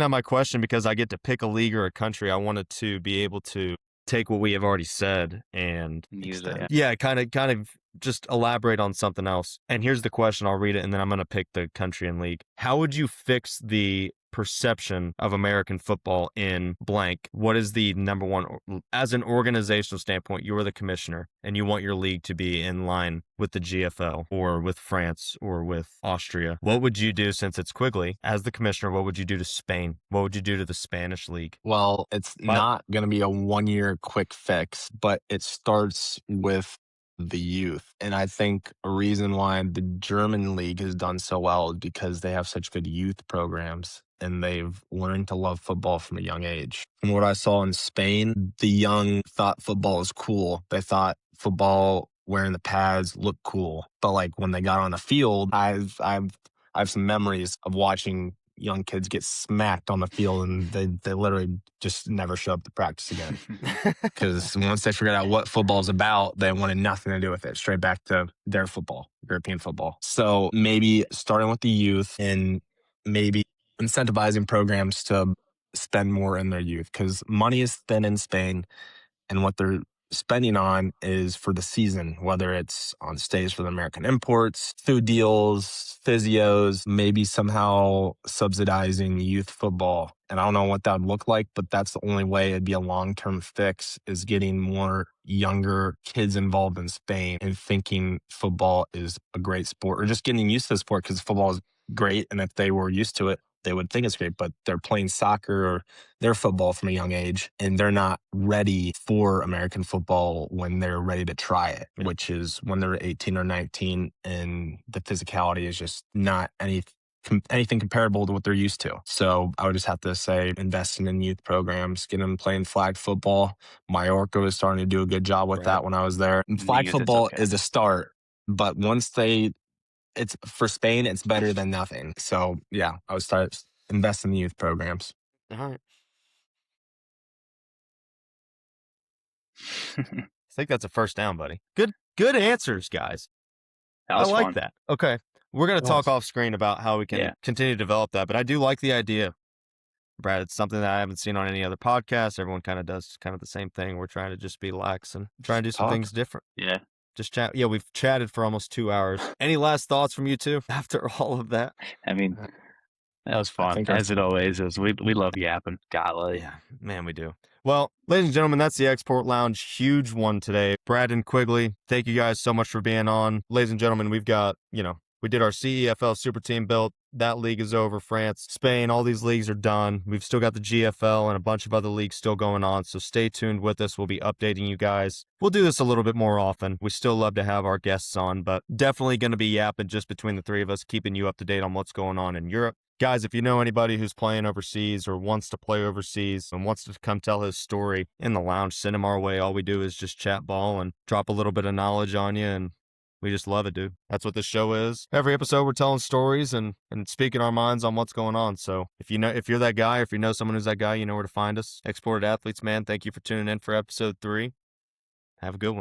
at my question because I get to pick a league or a country. I wanted to be able to take what we have already said and use it. Yeah, kind of just elaborate on something else. And here's the question. I'll read it and then I'm going to pick the country and league. How would you fix the perception of American football in blank? What is the number one, as an organizational standpoint, you're the commissioner and you want your league to be in line with the GFL or with France or with Austria? What would you do, since it's Quigley, as the commissioner? What would you do to Spain? What would you do to the Spanish league? Well, it's not going to be a 1-year quick fix, but it starts with the youth. And I think a reason why the German league has done so well is because they have such good youth programs and they've learned to love football from a young age. From what I saw in Spain, the young thought football was cool. They thought football wearing the pads looked cool. But like when they got on the field, I have some memories of watching young kids get smacked on the field and they literally just never show up to practice again. Because once they figured out what football is about, they wanted nothing to do with it. Straight back to their football, European football. So maybe starting with the youth and maybe incentivizing programs to spend more in their youth, because money is thin in Spain and what they're spending on is for the season, whether it's on stays for the American imports, food deals, physios, maybe somehow subsidizing youth football. And I don't know what that would look like, but that's the only way it'd be a long-term fix, is getting more younger kids involved in Spain and thinking football is a great sport, or just getting used to the sport because football is great. And if they were used to it, they would think it's great, but they're playing soccer or their football from a young age, and they're not ready for American football when they're ready to try it, Yeah. which is when they're 18 or 19, and the physicality is just not anything comparable to what they're used to. So I would just have to say investing in youth programs, get them playing flag football. Mallorca was starting to do a good job with Right. that when I was there. And flag League is football okay. is a start, but once it's for Spain, it's better than nothing. So yeah, I would start invest in the youth programs. All right. I think that's a first down, buddy. Good answers, guys. That I was like fun. that. Okay. We're going to talk off screen about how we can Yeah. continue to develop that, but I do like the idea, Brad. It's something that I haven't seen on any other podcast. Everyone kind of does kind of the same thing. We're trying to just be lax and try and do some Talk. things different. Yeah. Just chat. Yeah, we've chatted for almost 2 hours. Any last thoughts from you two after all of that? I mean, that was I fun, think as it always is. We love yapping. Golly. Yeah, man, we do. Well, ladies and gentlemen, that's the Export Lounge. Huge one today. Brad and Quigley, thank you guys so much for being on. Ladies and gentlemen, we've got, we did our CEFL Super Team built. That league is over. France, Spain, all these leagues are done. We've still got the GFL and a bunch of other leagues still going on, so stay tuned with us. We'll be updating you guys. We'll do this a little bit more often. We still love to have our guests on, but definitely going to be yapping just between the three of us, keeping you up to date on what's going on in Europe. Guys, if you know anybody who's playing overseas or wants to play overseas and wants to come tell his story in the lounge, send him our way. All we do is just chat ball and drop a little bit of knowledge on you, and we just love it, dude. That's what this show is. Every episode, we're telling stories and speaking our minds on what's going on. So if you're that guy, or if you know someone who's that guy, you know where to find us. Exported Athletes, man, thank you for tuning in for episode 3. Have a good one.